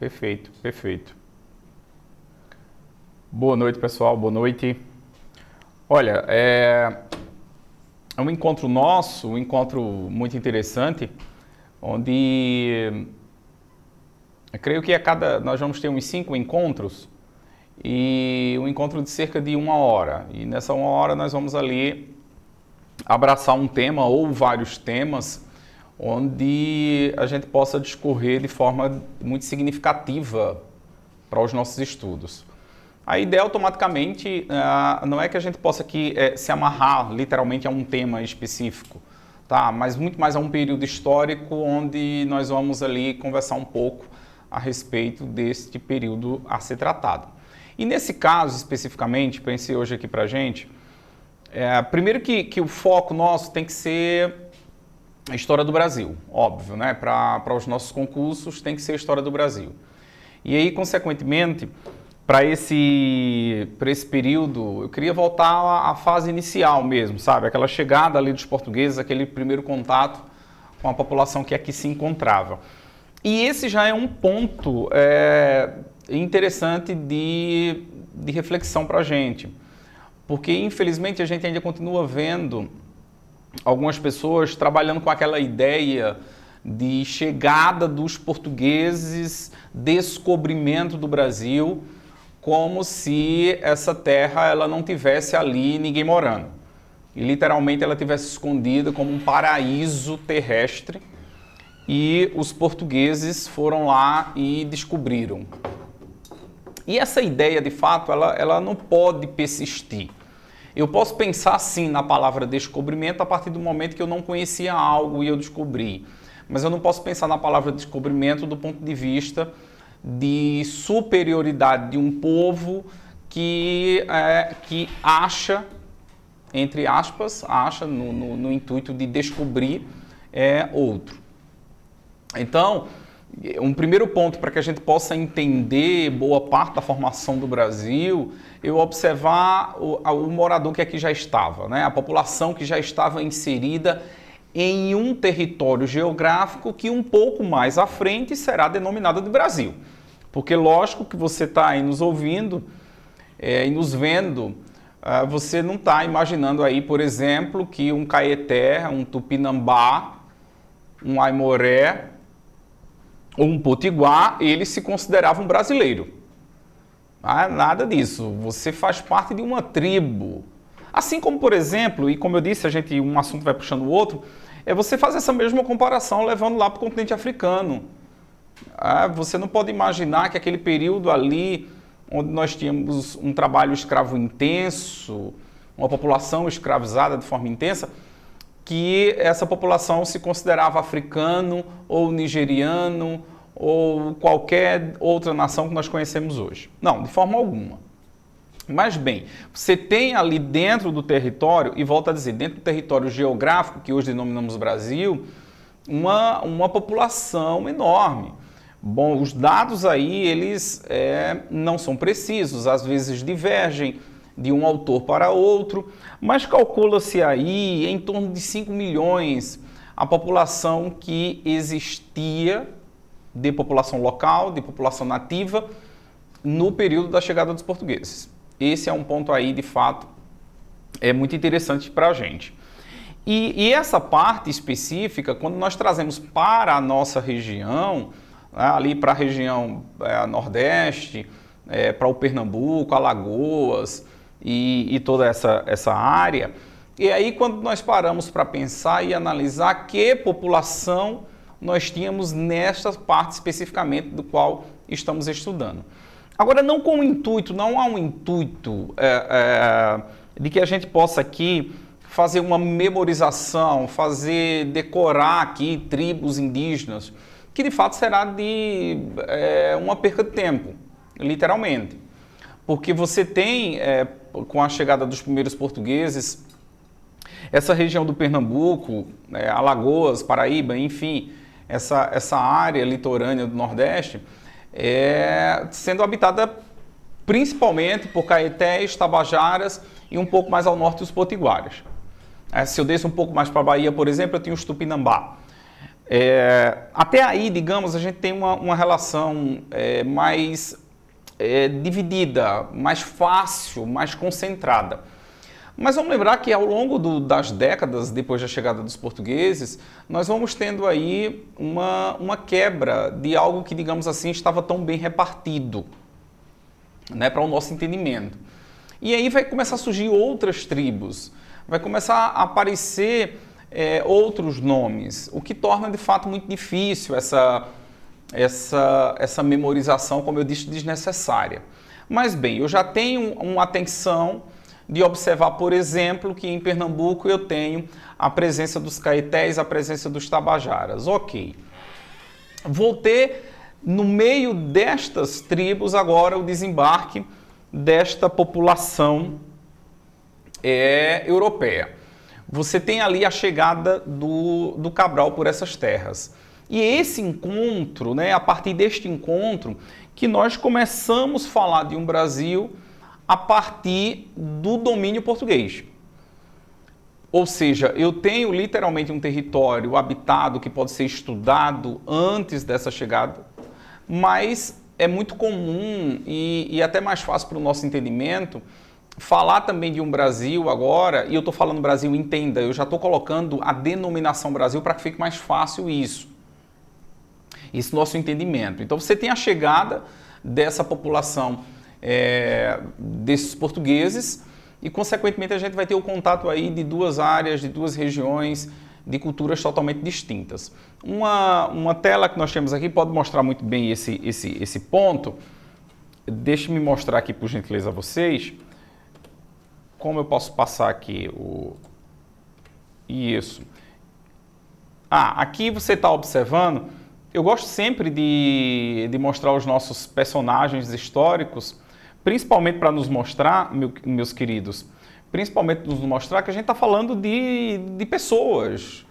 Perfeito, perfeito. Boa noite, pessoal, boa noite. Olha, é um encontro nosso, um encontro muito interessante, onde eu creio que nós vamos ter uns 5 encontros e um encontro de cerca de 1 hora. E nessa 1 hora nós vamos ali abraçar um tema ou vários temas, onde a gente possa discorrer de forma muito significativa para os nossos estudos. A ideia automaticamente não é que a gente possa aqui se amarrar literalmente a um tema específico, tá? Mas muito mais a um período histórico onde nós vamos ali conversar um pouco a respeito deste período a ser tratado. E nesse caso especificamente, pensei hoje aqui para a gente, primeiro que o foco nosso tem que ser a história do Brasil, óbvio, né? Para os nossos concursos tem que ser a história do Brasil. E aí, consequentemente, para esse período, eu queria voltar à fase inicial mesmo, sabe? Aquela chegada ali dos portugueses, aquele primeiro contato com a população que aqui se encontrava. E esse já é um ponto interessante de reflexão para a gente, porque infelizmente a gente ainda continua vendo algumas pessoas trabalhando com aquela ideia de chegada dos portugueses, descobrimento do Brasil, como se essa terra ela não tivesse ali ninguém morando. E literalmente ela tivesse escondida como um paraíso terrestre e os portugueses foram lá e descobriram. E essa ideia, de fato, ela não pode persistir. Eu posso pensar sim na palavra descobrimento a partir do momento que eu não conhecia algo e eu descobri. Mas eu não posso pensar na palavra descobrimento do ponto de vista de superioridade de um povo que acha, entre aspas, acha no intuito de descobrir outro. Então, um primeiro ponto para que a gente possa entender boa parte da formação do Brasil, eu observar o morador que aqui já estava, né? A população que já estava inserida em um território geográfico que um pouco mais à frente será denominado de Brasil. Porque lógico que você está aí nos ouvindo e nos vendo, você não está imaginando aí, por exemplo, que um Caeté, um Tupinambá, um Aimoré ou um Potiguar, ele se considerava um brasileiro. Nada disso, você faz parte de uma tribo. Assim como, por exemplo, e como eu disse, um assunto vai puxando o outro, você faz essa mesma comparação levando lá para o continente africano. Você não pode imaginar que aquele período ali, onde nós tínhamos um trabalho escravo intenso, uma população escravizada de forma intensa, que essa população se considerava africano ou nigeriano ou qualquer outra nação que nós conhecemos hoje. Não, de forma alguma. Mas bem, você tem ali dentro do território, e volto a dizer, dentro do território geográfico, que hoje denominamos Brasil, uma população enorme. Bom, os dados aí, eles não são precisos, às vezes divergem de um autor para outro, mas calcula-se aí em torno de 5 milhões a população que existia, de população local, de população nativa, no período da chegada dos portugueses. Esse é um ponto aí, de fato, muito interessante para a gente. E essa parte específica, quando nós trazemos para a nossa região, ali para a região Nordeste, para o Pernambuco, Alagoas e toda essa área, e aí quando nós paramos para pensar e analisar que população nós tínhamos nesta parte especificamente do qual estamos estudando. Agora, não com o intuito, não há um intuito de que a gente possa aqui fazer uma memorização, decorar aqui tribos indígenas, que de fato será de uma perca de tempo, literalmente. Porque você tem, com a chegada dos primeiros portugueses, essa região do Pernambuco, Alagoas, Paraíba, enfim, essa área litorânea do Nordeste, sendo habitada principalmente por caetés, tabajaras e um pouco mais ao norte os potiguaras. Se eu desço um pouco mais para a Bahia, por exemplo, eu tenho os Tupinambá. Até aí, digamos, a gente tem uma relação mais dividida, mais fácil, mais concentrada. Mas vamos lembrar que ao longo das décadas, depois da chegada dos portugueses, nós vamos tendo aí uma quebra de algo que, digamos assim, estava tão bem repartido, né, para o nosso entendimento. E aí vai começar a surgir outras tribos, vai começar a aparecer outros nomes, o que torna de fato muito difícil essa memorização, como eu disse, desnecessária. Mas bem, eu já tenho uma atenção de observar, por exemplo, que em Pernambuco eu tenho a presença dos caetés, a presença dos tabajaras. Ok. Vou ter no meio destas tribos agora o desembarque desta população europeia. Você tem ali a chegada do Cabral por essas terras. E esse encontro, né, a partir deste encontro, que nós começamos a falar de um Brasil a partir do domínio português. Ou seja, eu tenho literalmente um território habitado que pode ser estudado antes dessa chegada, mas é muito comum e até mais fácil para o nosso entendimento falar também de um Brasil agora, e eu estou falando Brasil, entenda, eu já estou colocando a denominação Brasil para que fique mais fácil esse nosso entendimento. Então você tem a chegada dessa população, desses portugueses, e consequentemente a gente vai ter o contato aí de duas áreas, de duas regiões, de culturas totalmente distintas. Uma tela que nós temos aqui pode mostrar muito bem esse ponto. Deixe-me mostrar aqui, por gentileza, a vocês. Como eu posso passar aqui isso. Aqui você está observando, eu gosto sempre de mostrar os nossos personagens históricos, principalmente para nos mostrar, meus queridos, principalmente nos mostrar que a gente está falando de pessoas,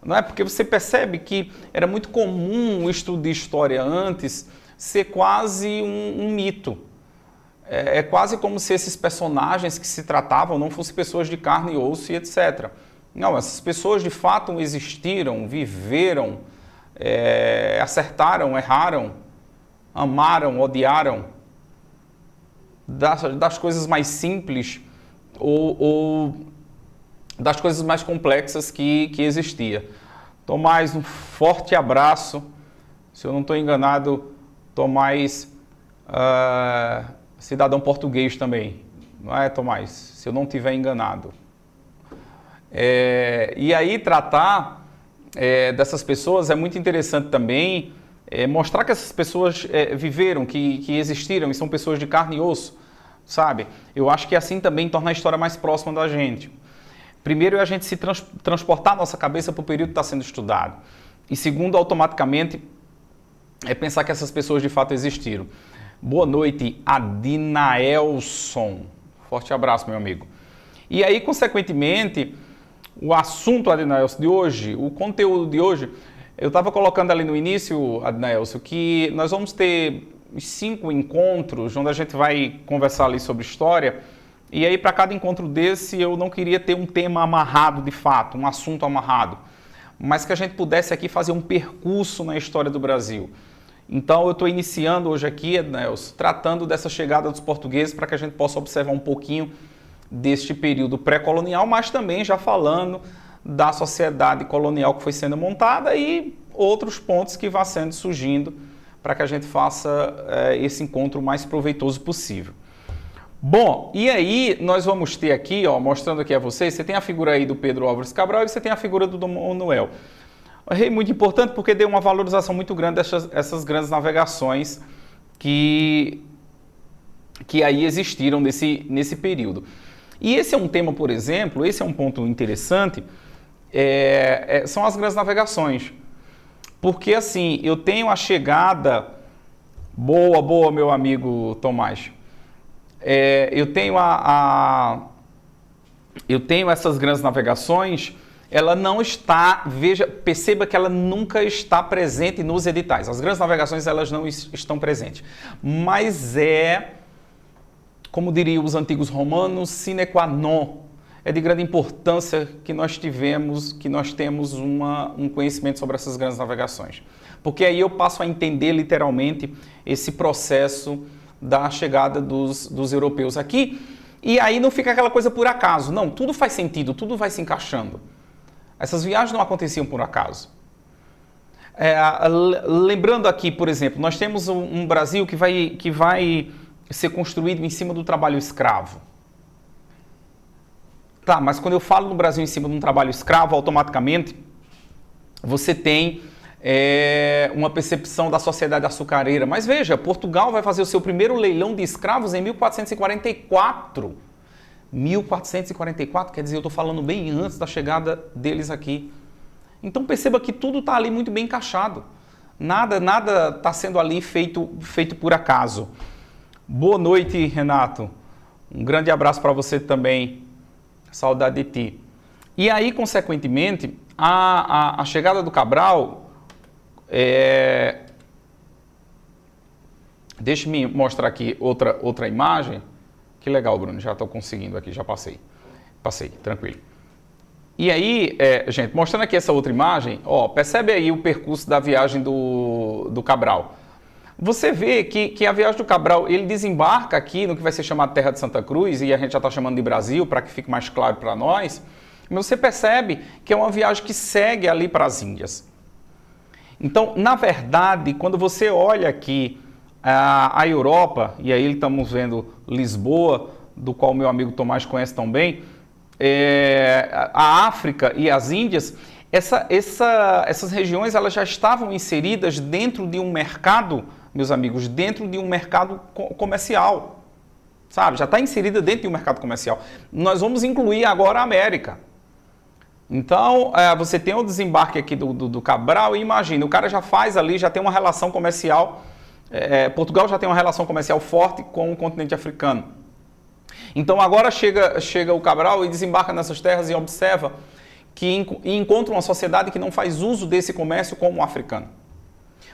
não é? Porque você percebe que era muito comum o estudo de história antes ser quase um mito. É quase como se esses personagens que se tratavam não fossem pessoas de carne e osso e etc. Não, essas pessoas de fato existiram, viveram, acertaram, erraram, amaram, odiaram, das coisas mais simples ou das coisas mais complexas que existia. Tomás, um forte abraço. Se eu não estou enganado, Tomás, cidadão português também, não é, Tomás? Se eu não estiver enganado. E aí tratar dessas pessoas é muito interessante também, mostrar que essas pessoas viveram, que existiram e são pessoas de carne e osso, sabe? Eu acho que assim também torna a história mais próxima da gente. Primeiro é a gente se transportar a nossa cabeça para o período que está sendo estudado. E segundo, automaticamente, é pensar que essas pessoas de fato existiram. Boa noite, Adinaelson. Forte abraço, meu amigo. E aí, consequentemente, o assunto, Adinaelson, de hoje, o conteúdo de hoje, eu estava colocando ali no início, Adinaelson, que nós vamos ter 5 encontros onde a gente vai conversar ali sobre história. E aí, para cada encontro desse, eu não queria ter um tema amarrado de fato, um assunto amarrado, mas que a gente pudesse aqui fazer um percurso na história do Brasil. Então, eu estou iniciando hoje aqui, Nelson, tratando dessa chegada dos portugueses para que a gente possa observar um pouquinho deste período pré-colonial, mas também já falando da sociedade colonial que foi sendo montada e outros pontos que vão sendo surgindo para que a gente faça esse encontro mais proveitoso possível. Bom, e aí nós vamos ter aqui, mostrando aqui a vocês, você tem a figura aí do Pedro Álvares Cabral e você tem a figura do Dom Manuel. Muito importante porque deu uma valorização muito grande dessas grandes navegações que aí existiram nesse período. E esse é um tema, por exemplo, esse é um ponto interessante, são as grandes navegações. Porque assim, eu tenho a chegada, boa meu amigo Tomás, eu tenho essas grandes navegações. Ela não está, perceba que ela nunca está presente nos editais. As grandes navegações, elas não estão presentes. Mas como diriam os antigos romanos, sine qua non. é de grande importância que nós temos um conhecimento sobre essas grandes navegações. Porque aí eu passo a entender literalmente esse processo da chegada dos europeus aqui, e aí não fica aquela coisa por acaso. Não, tudo faz sentido, tudo vai se encaixando. Essas viagens não aconteciam por acaso. Lembrando aqui, por exemplo, nós temos um Brasil que vai ser construído em cima do trabalho escravo. Tá, mas quando eu falo no Brasil em cima de um trabalho escravo, automaticamente você tem uma percepção da sociedade açucareira. Mas veja, Portugal vai fazer o seu primeiro leilão de escravos em 1444. 1444, quer dizer, eu estou falando bem antes da chegada deles aqui. Então perceba que tudo está ali muito bem encaixado. Nada está sendo ali feito por acaso. Boa noite, Renato. Um grande abraço para você também. Saudade de ti. E aí, consequentemente, a chegada do Cabral... Deixa-me mostrar aqui outra imagem. Que legal, Bruno. Já estou conseguindo aqui, já passei. Passei, tranquilo. E aí, gente, mostrando aqui essa outra imagem, percebe aí o percurso da viagem do Cabral. Você vê que a viagem do Cabral, ele desembarca aqui no que vai ser chamado Terra de Santa Cruz, e a gente já está chamando de Brasil, para que fique mais claro para nós, mas você percebe que é uma viagem que segue ali para as Índias. Então, na verdade, quando você olha aqui a Europa, e aí estamos vendo Lisboa, do qual meu amigo Tomás conhece tão bem, a África e as Índias, essas regiões elas já estavam inseridas dentro de um mercado, meus amigos, dentro de um mercado comercial, sabe? Já está inserida dentro de um mercado comercial. Nós vamos incluir agora a América. Então, você tem o desembarque aqui do Cabral e imagina, o cara já faz ali, já tem uma relação comercial, Portugal já tem uma relação comercial forte com o continente africano. Então agora chega o Cabral e desembarca nessas terras e observa e encontra uma sociedade que não faz uso desse comércio como o africano.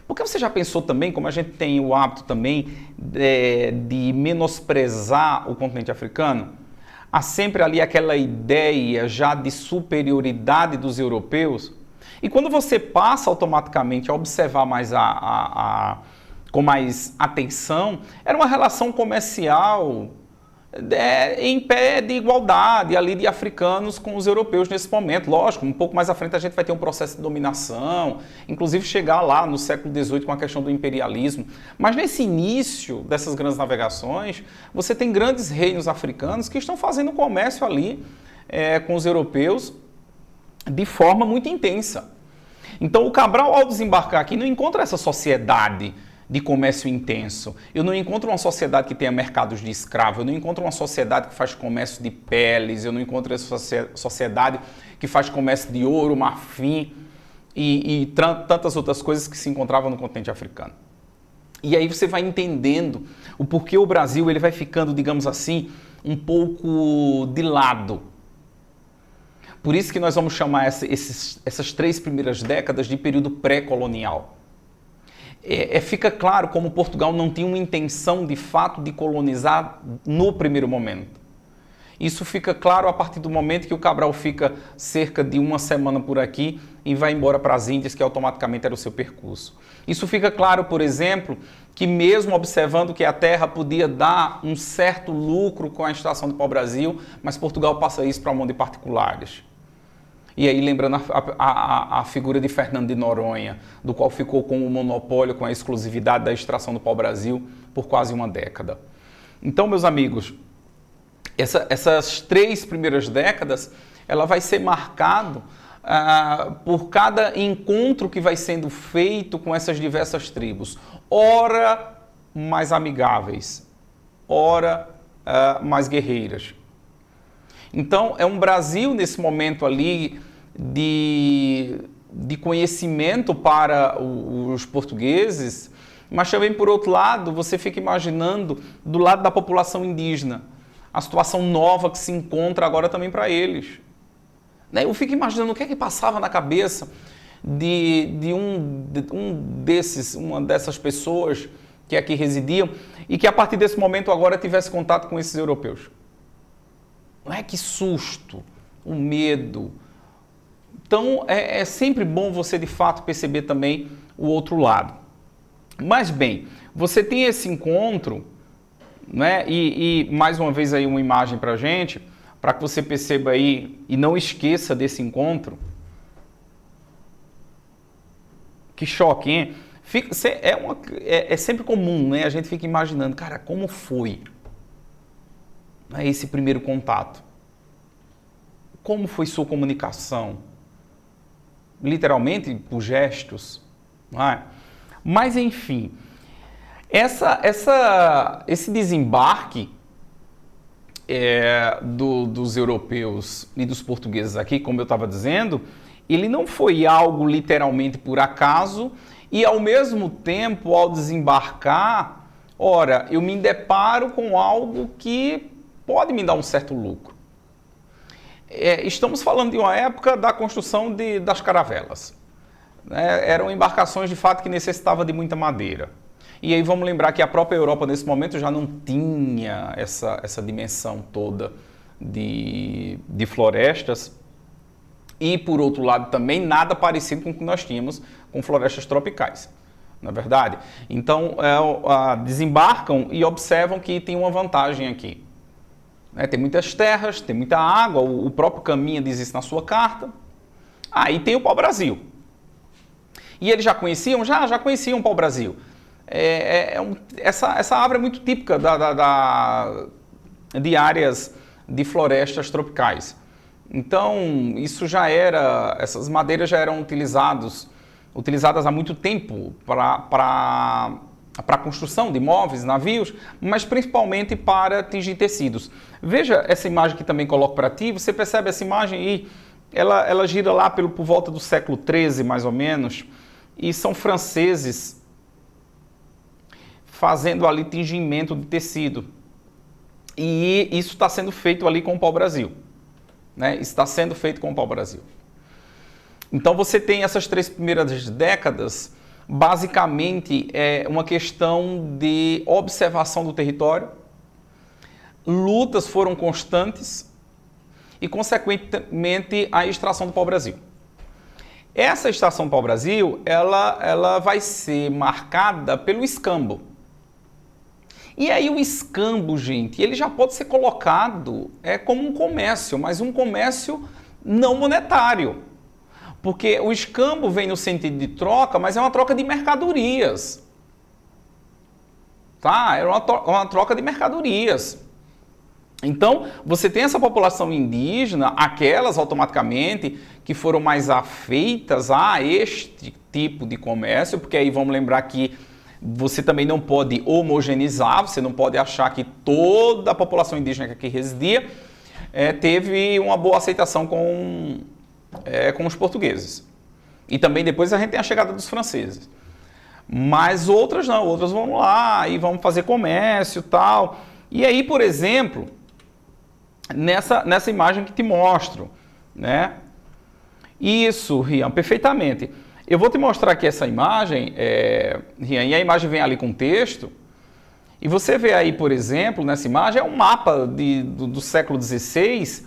Porque você já pensou também, como a gente tem o hábito também de menosprezar o continente africano? Há sempre ali aquela ideia já de superioridade dos europeus. E quando você passa automaticamente a observar mais com mais atenção, era uma relação comercial em pé de igualdade ali de africanos com os europeus nesse momento. Lógico, um pouco mais à frente a gente vai ter um processo de dominação, inclusive chegar lá no século XVIII com a questão do imperialismo. Mas nesse início dessas grandes navegações, você tem grandes reinos africanos que estão fazendo comércio ali com os europeus de forma muito intensa. Então o Cabral, ao desembarcar aqui, não encontra essa sociedade de comércio intenso. Eu não encontro uma sociedade que tenha mercados de escravo, eu não encontro uma sociedade que faz comércio de peles, eu não encontro essa sociedade que faz comércio de ouro, marfim e tantas outras coisas que se encontravam no continente africano. E aí você vai entendendo o porquê o Brasil ele vai ficando, digamos assim, um pouco de lado. Por isso que nós vamos chamar essas 3 primeiras décadas de período pré-colonial. Fica claro como Portugal não tinha uma intenção de fato de colonizar no primeiro momento. Isso fica claro a partir do momento que o Cabral fica cerca de uma semana por aqui e vai embora para as Índias, que automaticamente era o seu percurso. Isso fica claro, por exemplo, que mesmo observando que a terra podia dar um certo lucro com a extração do pau-brasil, mas Portugal passa isso para a mão de particulares. E aí lembrando a figura de Fernando de Noronha, do qual ficou com o monopólio, com a exclusividade da extração do pau-brasil por quase uma década. Então, meus amigos, essas 3 primeiras décadas, ela vai ser marcado por cada encontro que vai sendo feito com essas diversas tribos. Ora mais amigáveis, ora mais guerreiras. Então, é um Brasil nesse momento ali de conhecimento para os portugueses, mas também, por outro lado, você fica imaginando do lado da população indígena, a situação nova que se encontra agora também para eles. Eu fico imaginando o que é que passava na cabeça de uma dessas pessoas que aqui residiam e que a partir desse momento agora tivesse contato com esses europeus. Não é que susto, o medo. Então, é sempre bom você, de fato, perceber também o outro lado. Mas, bem, você tem esse encontro, né? E mais uma vez aí uma imagem para a gente, para que você perceba aí e não esqueça desse encontro. Que choque, hein? É sempre comum, né? A gente fica imaginando, cara, como foi esse primeiro contato? Como foi sua comunicação? Literalmente, por gestos, não é? Mas, enfim, esse desembarque dos europeus e dos portugueses aqui, como eu estava dizendo, ele não foi algo literalmente por acaso e, ao mesmo tempo, ao desembarcar, ora, eu me deparo com algo que pode me dar um certo lucro. Estamos falando de uma época da construção das caravelas. Eram embarcações, de fato, que necessitavam de muita madeira. E aí vamos lembrar que a própria Europa, nesse momento, já não tinha essa dimensão toda de florestas. E, por outro lado, também nada parecido com o que nós tínhamos com florestas tropicais, não é verdade? Então, desembarcam e observam que tem uma vantagem aqui. Tem muitas terras, tem muita água, o próprio Caminha diz isso na sua carta. E tem o pau-brasil. E eles já conheciam? Já conheciam o pau-brasil. Essa árvore é muito típica de áreas de florestas tropicais. Então, essas madeiras já eram utilizadas há muito tempo para a construção de móveis, navios, mas principalmente para tingir tecidos. Veja essa imagem que também coloco para ti, você percebe essa imagem aí, ela gira lá por volta do século XIII, mais ou menos, e são franceses fazendo ali tingimento de tecido. E isso está sendo feito ali com o pau-brasil. Está sendo feito com o pau-brasil. Então você tem essas 3 primeiras décadas, basicamente é uma questão de observação do território, lutas foram constantes e, consequentemente, a extração do pau-brasil. Essa extração do pau-brasil, ela vai ser marcada pelo escambo. E aí o escambo, gente, ele já pode ser colocado como um comércio, mas um comércio não monetário. Porque o escambo vem no sentido de troca, mas é uma troca de mercadorias. Tá? É uma troca de mercadorias. Então, você tem essa população indígena, aquelas automaticamente que foram mais afeitas a este tipo de comércio, porque aí vamos lembrar que você também não pode homogeneizar, você não pode achar que toda a população indígena que aqui residia teve uma boa aceitação com os portugueses. E também depois a gente tem a chegada dos franceses. Mas outras não, outras vão lá e vão fazer comércio e tal. E aí, por exemplo, nessa imagem que te mostro, né? Isso, Rian, perfeitamente. Eu vou te mostrar aqui essa imagem, Rian, e a imagem vem ali com texto. E você vê aí, por exemplo, nessa imagem, é um mapa do século XVI.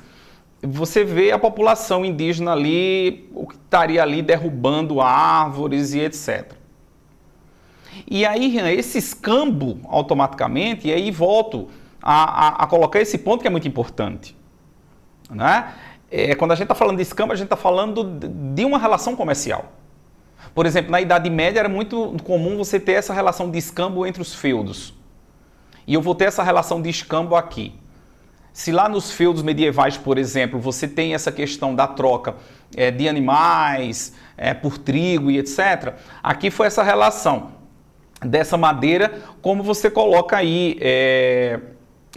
Você vê a população indígena ali, o que estaria ali derrubando árvores e etc. E aí, Rian, esse escambo automaticamente, e aí volto a colocar esse ponto que é muito importante, né? Quando a gente está falando de escambo, a gente está falando de uma relação comercial. Por exemplo, na Idade Média era muito comum você ter essa relação de escambo entre os feudos. E eu vou ter essa relação de escambo aqui. Se lá nos feudos medievais, por exemplo, você tem essa questão da troca de animais por trigo e etc., aqui foi essa relação dessa madeira, como você coloca aí,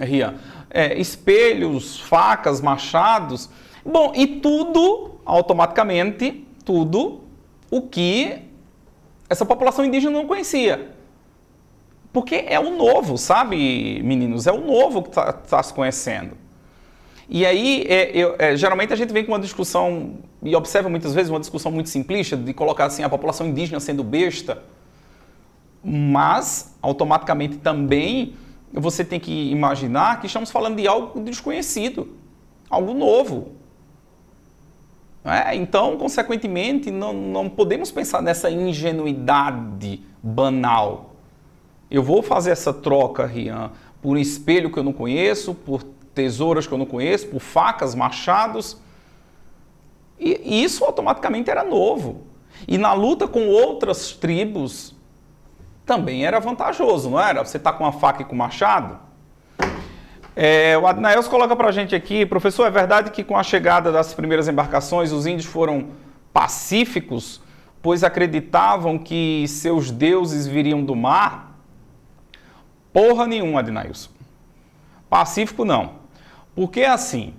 Rian, espelhos, facas, machados, bom, e tudo, automaticamente, tudo o que essa população indígena não conhecia. Porque é o novo, sabe, meninos? É o novo que está se conhecendo. E aí, geralmente a gente vem com uma discussão, e observa muitas vezes uma discussão muito simplista, de colocar assim a população indígena sendo besta, mas, automaticamente também, você tem que imaginar que estamos falando de algo desconhecido. algo novo. Então, consequentemente, não podemos pensar nessa ingenuidade banal. Eu vou fazer essa troca, Rian, por um espelho que eu não conheço, por tesouras que eu não conheço, por facas, machados. E isso automaticamente era novo. E na luta com outras tribos também era vantajoso, não era? Você está com uma faca e com machado? O Adnaelson coloca para a gente aqui, professor, é verdade que com a chegada das primeiras embarcações os índios foram pacíficos, pois acreditavam que seus deuses viriam do mar? Porra nenhuma, Adnaelson. Pacífico não. Porque assim,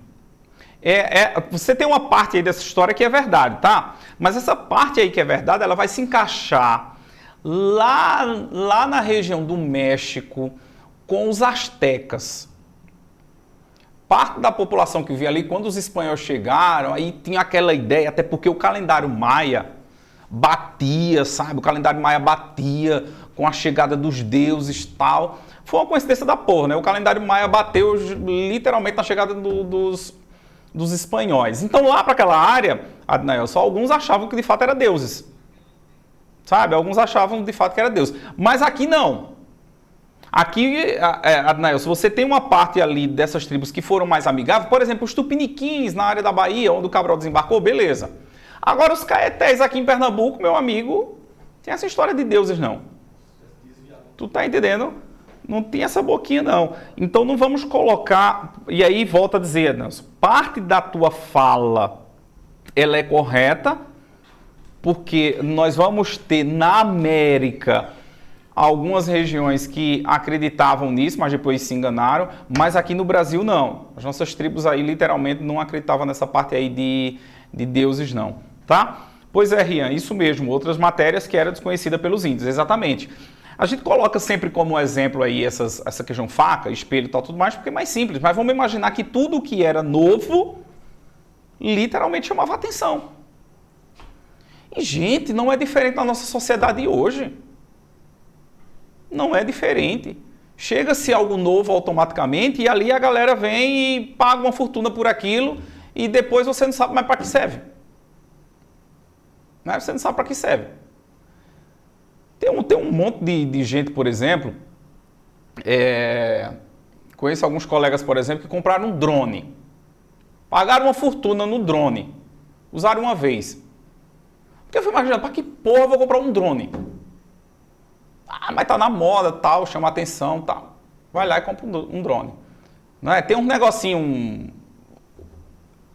você tem uma parte aí dessa história que é verdade, tá? Mas essa parte aí que é verdade, ela vai se encaixar lá na região do México com os astecas. Parte da população que via ali, quando os espanhóis chegaram, aí tinha aquela ideia, até porque o calendário maia batia, sabe? O calendário maia batia com a chegada dos deuses e tal. Foi uma coincidência da porra, né? O calendário maia bateu literalmente na chegada dos espanhóis. Então lá para aquela área, Adnaelson, alguns achavam que de fato era deuses. Sabe? Alguns achavam de fato que era Deus. Mas aqui não. Aqui, Adnaelson, você tem uma parte ali dessas tribos que foram mais amigáveis. Por exemplo, os tupiniquins na área da Bahia, onde o Cabral desembarcou, beleza. Agora os caetés aqui em Pernambuco, meu amigo, tem essa história de deuses não. Tu tá entendendo? Não tem essa boquinha não. Então não vamos colocar... E aí volta a dizer, Adnaelson, parte da tua fala, ela é correta, porque nós vamos ter na América algumas regiões que acreditavam nisso, mas depois se enganaram, mas aqui no Brasil não. As nossas tribos aí literalmente não acreditavam nessa parte aí de deuses não, tá? Pois é, Rian, isso mesmo, outras matérias que era desconhecida pelos índios, exatamente. A gente coloca sempre como exemplo aí essa questão faca, espelho e tal, tudo mais, porque é mais simples, mas vamos imaginar que tudo que era novo literalmente chamava atenção. E, gente, não é diferente da nossa sociedade hoje. Não é diferente. Chega-se algo novo automaticamente e ali a galera vem e paga uma fortuna por aquilo e depois você não sabe mais para que serve. Você não sabe para que serve. Tem um monte de gente, por exemplo, conheço alguns colegas, por exemplo, que compraram um drone. Pagaram uma fortuna no drone. Usaram uma vez. Porque eu fui imaginando, para que porra eu vou comprar um drone? Mas tá na moda, tal, chama atenção, tal. Vai lá e compra um drone. Não é? Tem um negocinho,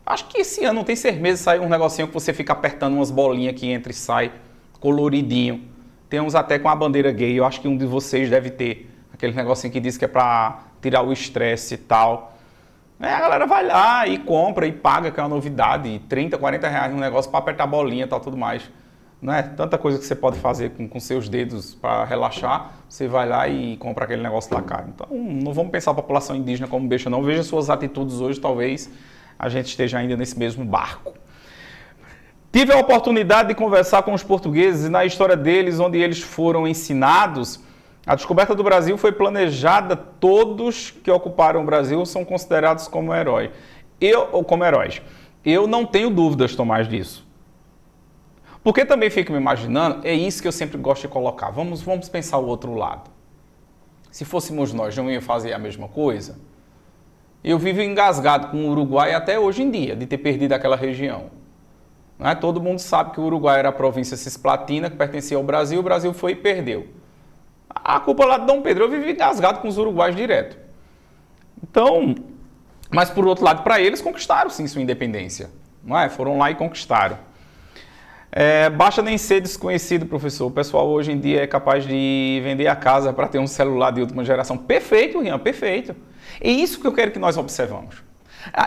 acho que esse ano, não tem 6 meses, saiu um negocinho que você fica apertando umas bolinhas que entra e sai, coloridinho. Tem uns até com a bandeira gay, eu acho que um de vocês deve ter. Aquele negocinho que diz que é pra tirar o estresse e tal. A galera vai lá e compra e paga, que é uma novidade, 30, 40 reais um negócio para apertar a bolinha e tal, tudo mais. Não é tanta coisa que você pode fazer com seus dedos para relaxar, você vai lá e compra aquele negócio lá caro. Então, não vamos pensar a população indígena como besta não. Veja suas atitudes hoje, talvez a gente esteja ainda nesse mesmo barco. Tive a oportunidade de conversar com os portugueses e na história deles, onde eles foram ensinados, a descoberta do Brasil foi planejada, todos que ocuparam o Brasil são considerados como heróis. Eu não tenho dúvidas, Tomás, disso. Porque também fico me imaginando, é isso que eu sempre gosto de colocar. Vamos pensar o outro lado. Se fôssemos nós, não ia fazer a mesma coisa? Eu vivo engasgado com o Uruguai até hoje em dia, de ter perdido aquela região. Não é? Todo mundo sabe que o Uruguai era a província cisplatina, que pertencia ao Brasil, o Brasil foi e perdeu. A culpa lá de Dom Pedro, eu vivi engasgado com os uruguaios direto. Então, mas por outro lado, para eles, conquistaram sim sua independência. Não é? Foram lá e conquistaram. Basta nem ser desconhecido, professor. O pessoal hoje em dia é capaz de vender a casa para ter um celular de última geração. Perfeito, Rian, perfeito. É isso que eu quero que nós observamos.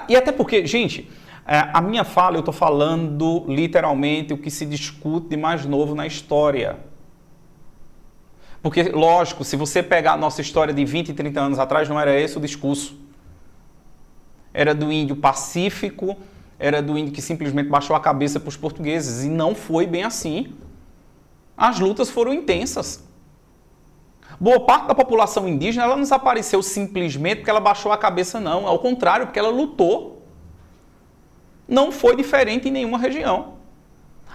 E até porque, gente, a minha fala, eu estou falando literalmente o que se discute de mais novo na história. Porque, lógico, se você pegar a nossa história de 20 e 30 anos atrás, não era esse o discurso. Era do índio pacífico, era do índio que simplesmente baixou a cabeça para os portugueses. E não foi bem assim. As lutas foram intensas. Boa parte da população indígena ela não desapareceu simplesmente porque ela baixou a cabeça, não. Ao contrário, porque ela lutou. não foi diferente em nenhuma região.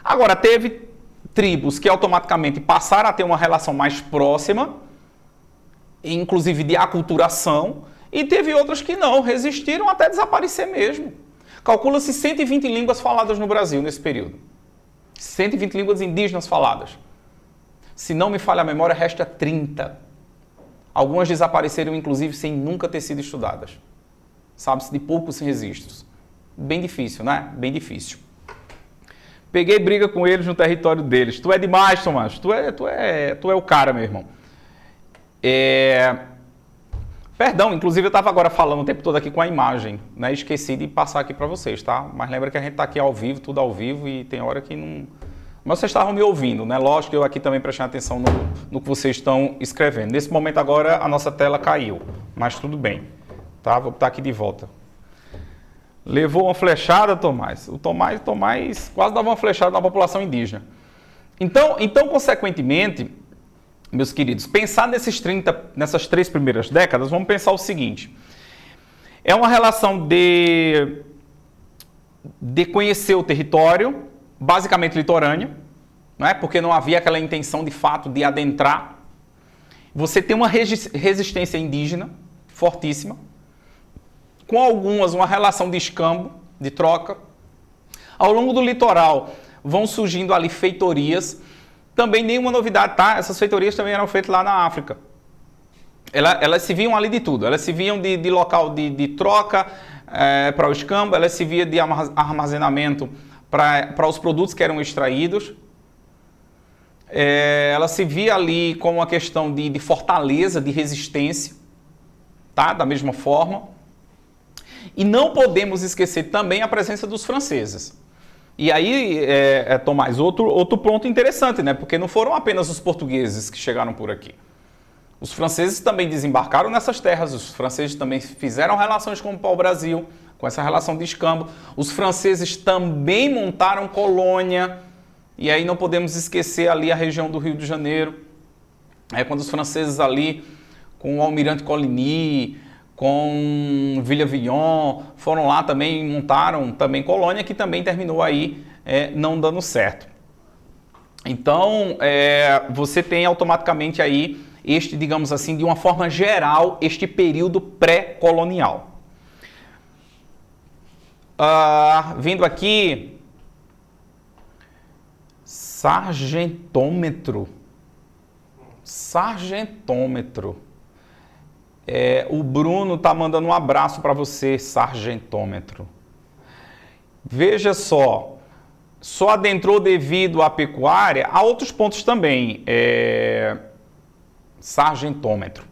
Agora, teve tribos que automaticamente passaram a ter uma relação mais próxima, inclusive de aculturação, e teve outras que não, resistiram até desaparecer mesmo. Calcula-se 120 línguas faladas no Brasil nesse período. 120 línguas indígenas faladas. Se não me falha a memória, resta 30. Algumas desapareceram, inclusive, sem nunca ter sido estudadas. Sabe-se de poucos registros. Bem difícil, né? Bem difícil. Peguei briga com eles no território deles. Tu é demais, Tomás. Tu é o cara, meu irmão. Perdão, inclusive eu estava agora falando o tempo todo aqui com a imagem, né? Esqueci de passar aqui para vocês, tá? Mas lembra que a gente está aqui ao vivo, tudo ao vivo, e tem hora que não... Mas vocês estavam me ouvindo, né? Lógico que eu aqui também prestando atenção no que vocês estão escrevendo. Nesse momento agora a nossa tela caiu, mas tudo bem, tá? Vou botar aqui de volta. Levou uma flechada, Tomás? O Tomás quase dava uma flechada na população indígena. Então consequentemente... Meus queridos, pensar nessas 3 primeiras décadas, vamos pensar o seguinte. É uma relação de conhecer o território, basicamente litorâneo, não é? Porque não havia aquela intenção de fato de adentrar. Você tem uma resistência indígena fortíssima, com algumas uma relação de escambo, de troca. Ao longo do litoral vão surgindo ali feitorias. Também nenhuma novidade, tá? Essas feitorias também eram feitas lá na África. Elas se viam ali de tudo. Elas se viam de local de troca para o escambo, elas se via de armazenamento para os produtos que eram extraídos. Ela se via ali com uma questão de fortaleza, de resistência, tá? Da mesma forma. E não podemos esquecer também a presença dos franceses. E aí, Tomás, outro ponto interessante, né? Porque não foram apenas os portugueses que chegaram por aqui. Os franceses também desembarcaram nessas terras, os franceses também fizeram relações com o pau-brasil, com essa relação de escambo. Os franceses também montaram colônia, e aí não podemos esquecer ali a região do Rio de Janeiro, quando os franceses ali, com o almirante Coligny, com Villavillon, foram lá também, montaram também colônia, que também terminou aí não dando certo. Então, você tem automaticamente aí digamos assim, de uma forma geral, este período pré-colonial. Vindo aqui, sargentômetro. O Bruno está mandando um abraço para você, sargentômetro. Veja só adentrou devido à pecuária, há outros pontos também, sargentômetro.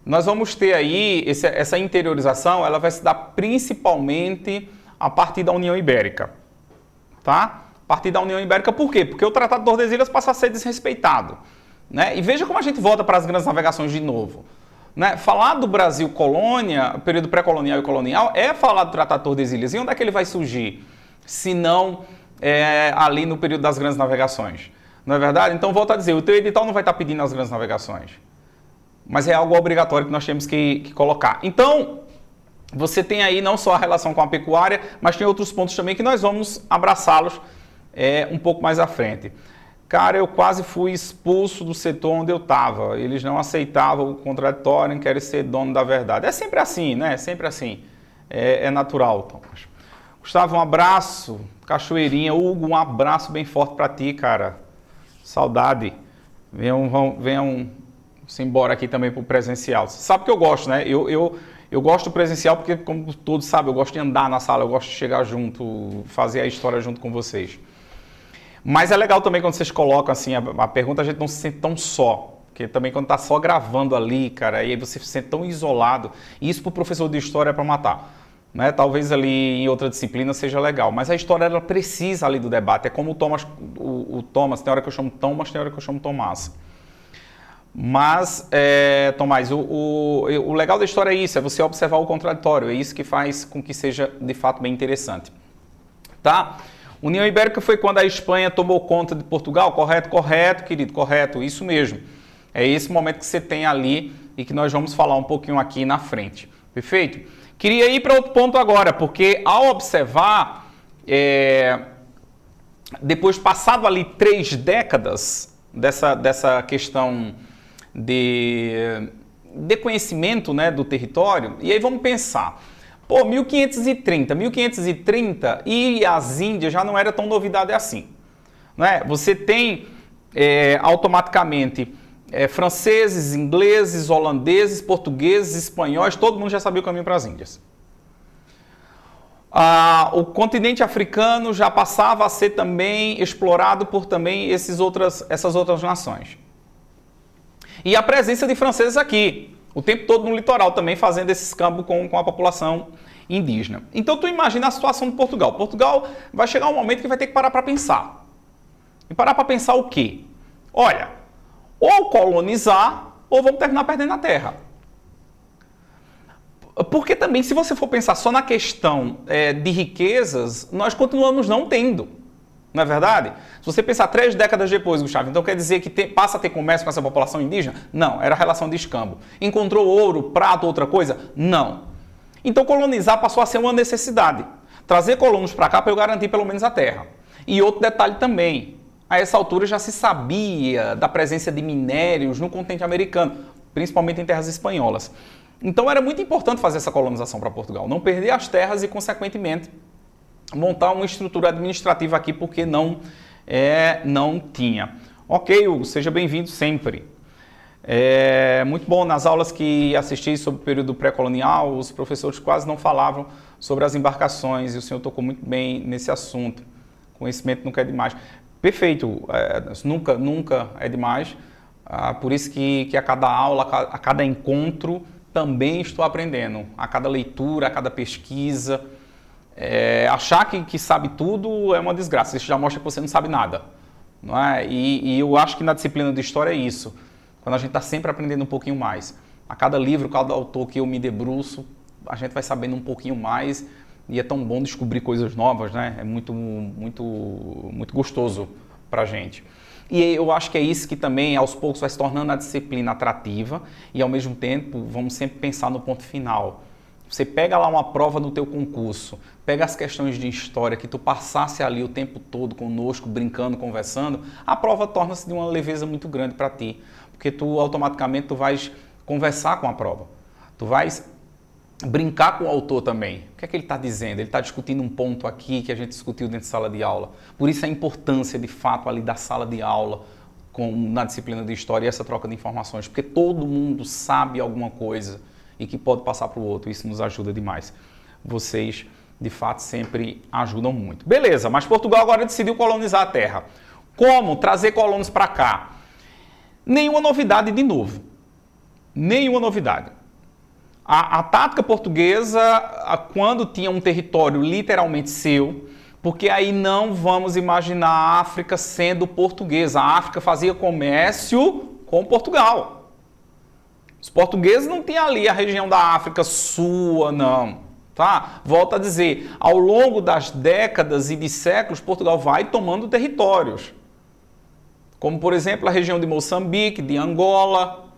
Nós vamos ter aí, essa interiorização, ela vai se dar principalmente a partir da União Ibérica, tá? A partir da União Ibérica, por quê? Porque o Tratado de Tordesilhas passa a ser desrespeitado, né? E veja como a gente volta para as grandes navegações de novo. Né? Falar do Brasil colônia, período pré-colonial e colonial, é falar do Tratado de Tordesilhas. E onde é que ele vai surgir? Se não ali no período das grandes navegações. Não é verdade? Então, volto a dizer, o teu edital não vai estar pedindo as grandes navegações. Mas é algo obrigatório que nós temos que colocar. Então, você tem aí não só a relação com a pecuária, mas tem outros pontos também que nós vamos abraçá-los um pouco mais à frente. Cara, eu quase fui expulso do setor onde eu estava. Eles não aceitavam o contraditório em querer ser dono da verdade. É sempre assim, né? É sempre assim. É natural, Thomas. Gustavo, um abraço. Cachoeirinha. Hugo, um abraço bem forte para ti, cara. Saudade. Venham-se embora aqui também para o presencial. Você sabe que eu gosto, né? Eu gosto do presencial porque, como todos sabem, eu gosto de andar na sala, eu gosto de chegar junto, fazer a história junto com vocês. Mas é legal também quando vocês colocam assim a pergunta, a gente não se sente tão só. Porque também quando tá só gravando ali, cara, aí você se sente tão isolado. E isso pro professor de história é para matar. Né? Talvez ali em outra disciplina seja legal. Mas a história, ela precisa ali do debate. É como o Thomas, tem hora que eu chamo Thomas, tem hora que eu chamo Tomás. Mas, Tomás, o legal da história é isso, é você observar o contraditório. É isso que faz com que seja, de fato, bem interessante. Tá? União Ibérica foi quando a Espanha tomou conta de Portugal, correto? Correto, querido, correto, isso mesmo. É esse momento que você tem ali e que nós vamos falar um pouquinho aqui na frente, Perfeito? Queria ir para outro ponto agora, porque ao observar, depois passado ali 3 décadas dessa questão de conhecimento, né, do território, e aí vamos pensar, pô, 1530 e as Índias já não era tão novidade assim, né? Você tem automaticamente franceses, ingleses, holandeses, portugueses, espanhóis, todo mundo já sabia o caminho para as Índias. O continente africano já passava a ser também explorado por também essas outras nações. E a presença de franceses aqui, o tempo todo no litoral também fazendo esse escambo com a população indígena. Então tu imagina a situação de Portugal. Portugal vai chegar um momento que vai ter que parar para pensar. E parar para pensar o quê? Olha, ou colonizar ou vamos terminar perdendo a terra. Porque também, se você for pensar só na questão de riquezas, nós continuamos não tendo. Não é verdade? Se você pensar 3 décadas depois, Gustavo, então quer dizer que passa a ter comércio com essa população indígena? Não, era relação de escambo. Encontrou ouro, prato, outra coisa? Não. Então colonizar passou a ser uma necessidade. Trazer colonos para cá para eu garantir pelo menos a terra. E outro detalhe também, a essa altura já se sabia da presença de minérios no continente americano, principalmente em terras espanholas. Então era muito importante fazer essa colonização para Portugal, não perder as terras e, consequentemente, montar uma estrutura administrativa aqui, porque não tinha. Ok, Hugo, seja bem-vindo sempre. Muito bom, nas aulas que assisti sobre o período pré-colonial, os professores quase não falavam sobre as embarcações, e o senhor tocou muito bem nesse assunto. Conhecimento nunca é demais. Perfeito, nunca é demais, por isso que a cada aula, a cada encontro, também estou aprendendo, a cada leitura, a cada pesquisa. Achar que sabe tudo é uma desgraça, isso já mostra que você não sabe nada, não é? E eu acho que na disciplina de história é isso, quando a gente está sempre aprendendo um pouquinho mais. A cada livro, cada autor que eu me debruço, a gente vai sabendo um pouquinho mais e é tão bom descobrir coisas novas, né? É muito, muito, muito gostoso para a gente. E eu acho que é isso que também, aos poucos, vai se tornando a disciplina atrativa e, ao mesmo tempo, vamos sempre pensar no ponto final. Você pega lá uma prova no teu concurso, pega as questões de história que tu passasse ali o tempo todo conosco, brincando, conversando, a prova torna-se de uma leveza muito grande para ti, porque tu automaticamente tu vais conversar com a prova, tu vais brincar com o autor também. O que é que ele está dizendo? Ele está discutindo um ponto aqui que a gente discutiu dentro de sala de aula. Por isso a importância, de fato, ali da sala de aula na disciplina de história e essa troca de informações, porque todo mundo sabe alguma coisa e que pode passar para o outro. Isso nos ajuda demais. Vocês, de fato, sempre ajudam muito. Beleza, mas Portugal agora decidiu colonizar a terra. Como trazer colonos para cá? Nenhuma novidade de novo. Nenhuma novidade. A tática portuguesa, quando tinha um território literalmente seu, porque aí não vamos imaginar a África sendo portuguesa. A África fazia comércio com Portugal. Os portugueses não tinham ali a região da África sua, não. Tá? Volto a dizer, ao longo das décadas e de séculos, Portugal vai tomando territórios. Como, por exemplo, a região de Moçambique, de Angola,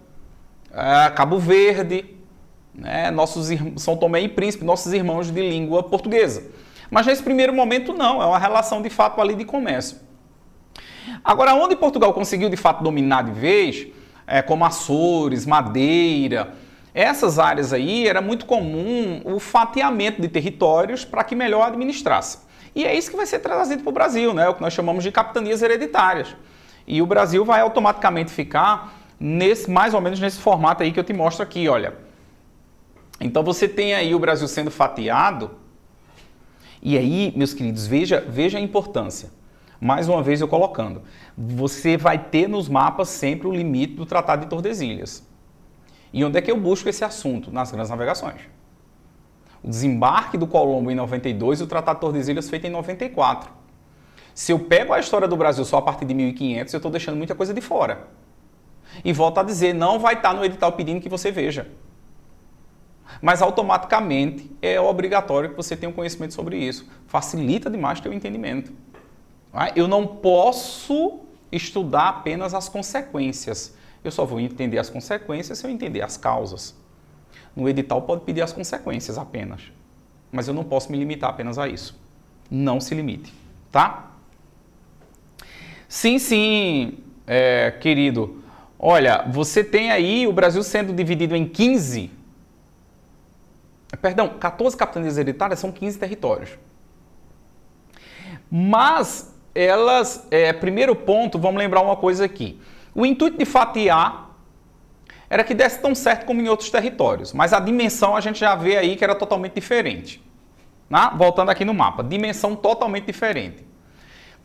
Cabo Verde, né? São Tomé e Príncipe, nossos irmãos de língua portuguesa. Mas nesse primeiro momento não, é uma relação de fato ali de comércio. Agora, onde Portugal conseguiu de fato dominar de vez, como Açores, Madeira, essas áreas aí, era muito comum o fatiamento de territórios para que melhor administrasse. E é isso que vai ser trazido para o Brasil, né? O que nós chamamos de capitanias hereditárias. E o Brasil vai automaticamente ficar mais ou menos nesse formato aí que eu te mostro aqui, olha. Então você tem aí o Brasil sendo fatiado, e aí, meus queridos, veja a importância. Mais uma vez eu colocando, você vai ter nos mapas sempre o limite do Tratado de Tordesilhas. E onde é que eu busco esse assunto? Nas grandes navegações. O desembarque do Colombo em 92 e o Tratado de Tordesilhas feito em 94. Se eu pego a história do Brasil só a partir de 1500, eu estou deixando muita coisa de fora. E volto a dizer, não vai estar no edital pedindo que você veja. Mas automaticamente é obrigatório que você tenha um conhecimento sobre isso. Facilita demais o teu entendimento. Eu não posso estudar apenas as consequências. Eu só vou entender as consequências se eu entender as causas. No edital pode pedir as consequências apenas. Mas eu não posso me limitar apenas a isso. Não se limite, tá? Sim, querido. Olha, você tem aí o Brasil sendo dividido em 14 capitanias hereditárias, são 15 territórios. Mas elas, primeiro ponto, vamos lembrar uma coisa aqui. O intuito de fatiar era que desse tão certo como em outros territórios, mas a dimensão a gente já vê aí que era totalmente diferente. Voltando aqui no mapa, dimensão totalmente diferente.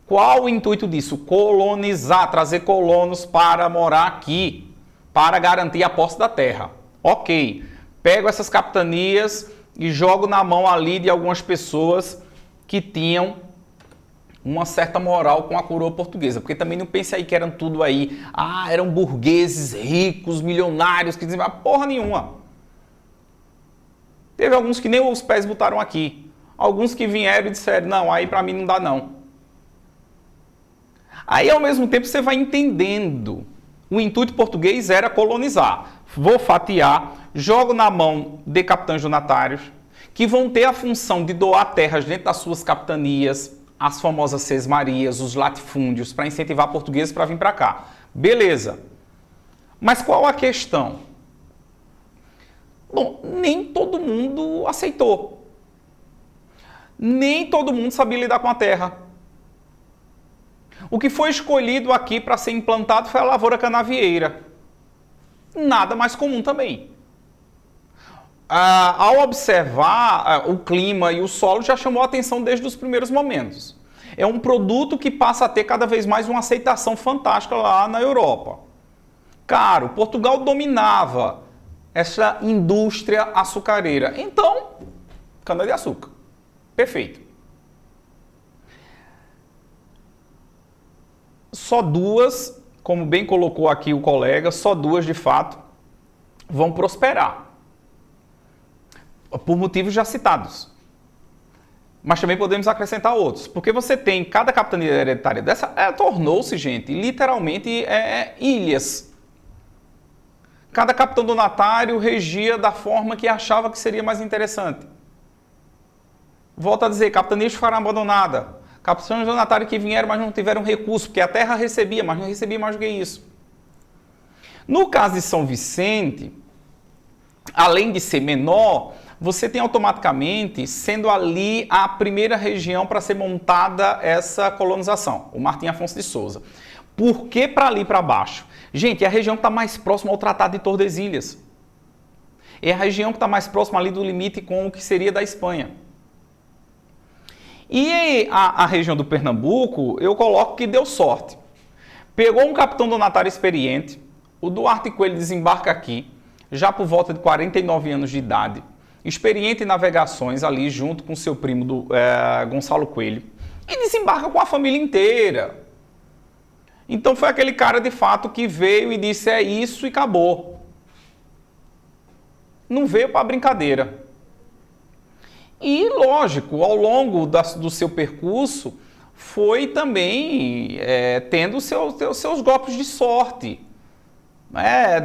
Qual o intuito disso? Colonizar, trazer colonos para morar aqui, para garantir a posse da terra. Ok, pego essas capitanias e jogo na mão ali de algumas pessoas que tinham uma certa moral com a coroa portuguesa, porque também não pense aí que eram tudo aí, eram burgueses, ricos, milionários, que diziam, porra nenhuma. Teve alguns que nem os pés botaram aqui, alguns que vieram e disseram, não, aí pra mim não dá não. Aí ao mesmo tempo você vai entendendo, o intuito português era colonizar, vou fatiar, jogo na mão de capitães donatários, que vão ter a função de doar terras dentro das suas capitanias, as famosas sesmarias, os latifúndios, para incentivar portugueses para vir para cá. Beleza. Mas qual a questão? Bom, nem todo mundo aceitou. Nem todo mundo sabia lidar com a terra. O que foi escolhido aqui para ser implantado foi a lavoura canavieira. Nada mais comum também. Ao observar o clima e o solo, já chamou a atenção desde os primeiros momentos. É um produto que passa a ter cada vez mais uma aceitação fantástica lá na Europa. Claro, Portugal dominava essa indústria açucareira. Então, cana-de-açúcar. Perfeito. Só duas, como bem colocou aqui o colega, só duas de fato vão prosperar. Por motivos já citados. Mas também podemos acrescentar outros. Porque você tem, cada capitania hereditária dessa, tornou-se, gente, literalmente ilhas. Cada capitão donatário regia da forma que achava que seria mais interessante. Volto a dizer, capitanias ficaram abandonadas. Capitães donatários que vieram, mas não tiveram recurso, porque a terra recebia, mas não recebia mais do que isso. No caso de São Vicente, além de ser menor, você tem automaticamente, sendo ali a primeira região para ser montada essa colonização, o Martim Afonso de Souza. Por que para ali para baixo? Gente, é a região que está mais próxima ao Tratado de Tordesilhas. É a região que está mais próxima ali do limite com o que seria da Espanha. E a região do Pernambuco, eu coloco que deu sorte. Pegou um capitão donatário experiente, o Duarte Coelho desembarca aqui, já por volta de 49 anos de idade, experiente em navegações ali junto com seu primo Gonçalo Coelho, e desembarca com a família inteira. Então foi aquele cara de fato que veio e disse é isso e acabou. Não veio para brincadeira. E lógico, ao longo do seu percurso foi também tendo seus golpes de sorte,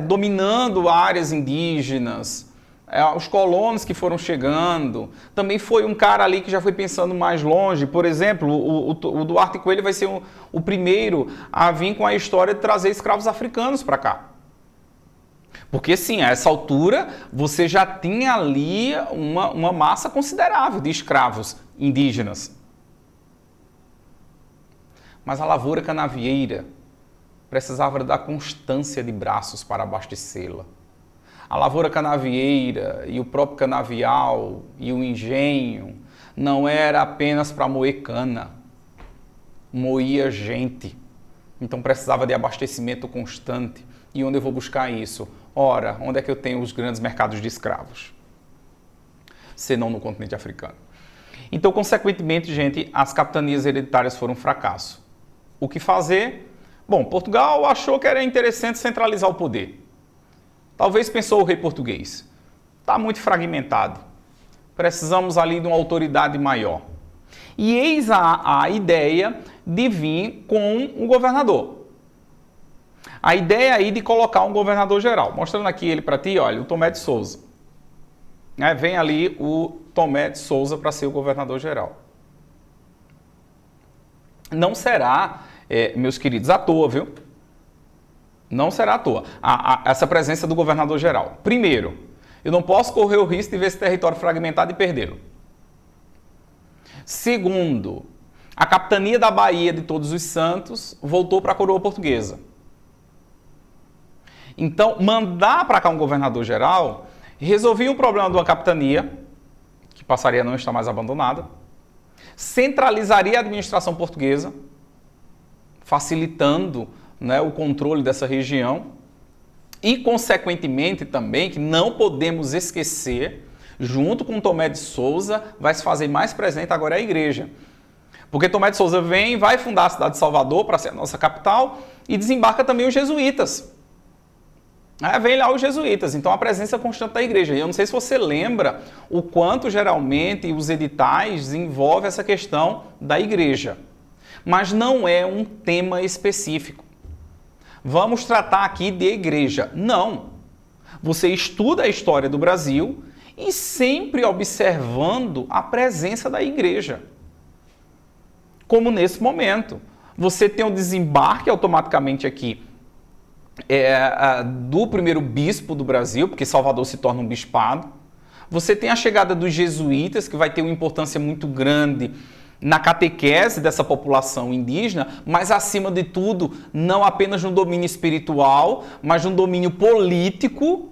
dominando áreas indígenas, os colonos que foram chegando. Também foi um cara ali que já foi pensando mais longe. Por exemplo, o Duarte Coelho vai ser o primeiro a vir com a história de trazer escravos africanos para cá. Porque sim, a essa altura você já tinha ali uma massa considerável de escravos indígenas. Mas a lavoura canavieira precisava da constância de braços para abastecê-la. A lavoura canavieira e o próprio canavial e o engenho não era apenas para moer cana, moía gente. Então precisava de abastecimento constante. E onde eu vou buscar isso? Ora, onde é que eu tenho os grandes mercados de escravos? Senão no continente africano. Então, consequentemente, gente, as capitanias hereditárias foram um fracasso. O que fazer? Bom, Portugal achou que era interessante centralizar o poder. Talvez pensou o rei português. Está muito fragmentado. Precisamos ali de uma autoridade maior. E eis a ideia de vir com um governador. A ideia aí de colocar um governador geral. Mostrando aqui ele para ti, olha, o Tomé de Souza. né, vem ali o Tomé de Souza para ser o governador-geral. Não será, meus queridos, à toa, viu? Não será à toa essa presença do governador-geral. Primeiro, eu não posso correr o risco de ver esse território fragmentado e perdê-lo. Segundo, a capitania da Bahia de Todos os Santos voltou para a coroa portuguesa. Então, mandar para cá um governador-geral resolvia o problema de uma capitania, que passaria a não estar mais abandonada, centralizaria a administração portuguesa, facilitando, né, o controle dessa região e, consequentemente, também, que não podemos esquecer, junto com Tomé de Souza, vai se fazer mais presente agora a igreja. Porque Tomé de Souza vem, vai fundar a cidade de Salvador para ser a nossa capital e desembarca também os jesuítas. Vem lá os jesuítas, então a presença constante da igreja. E eu não sei se você lembra o quanto geralmente os editais envolvem essa questão da igreja. Mas não é um tema específico. Vamos tratar aqui de igreja. Não. Você estuda a história do Brasil e sempre observando a presença da igreja. Como nesse momento. Você tem o desembarque automaticamente aqui do primeiro bispo do Brasil, porque Salvador se torna um bispado. Você tem a chegada dos jesuítas, que vai ter uma importância muito grande na catequese dessa população indígena, mas acima de tudo, não apenas no domínio espiritual, mas no domínio político.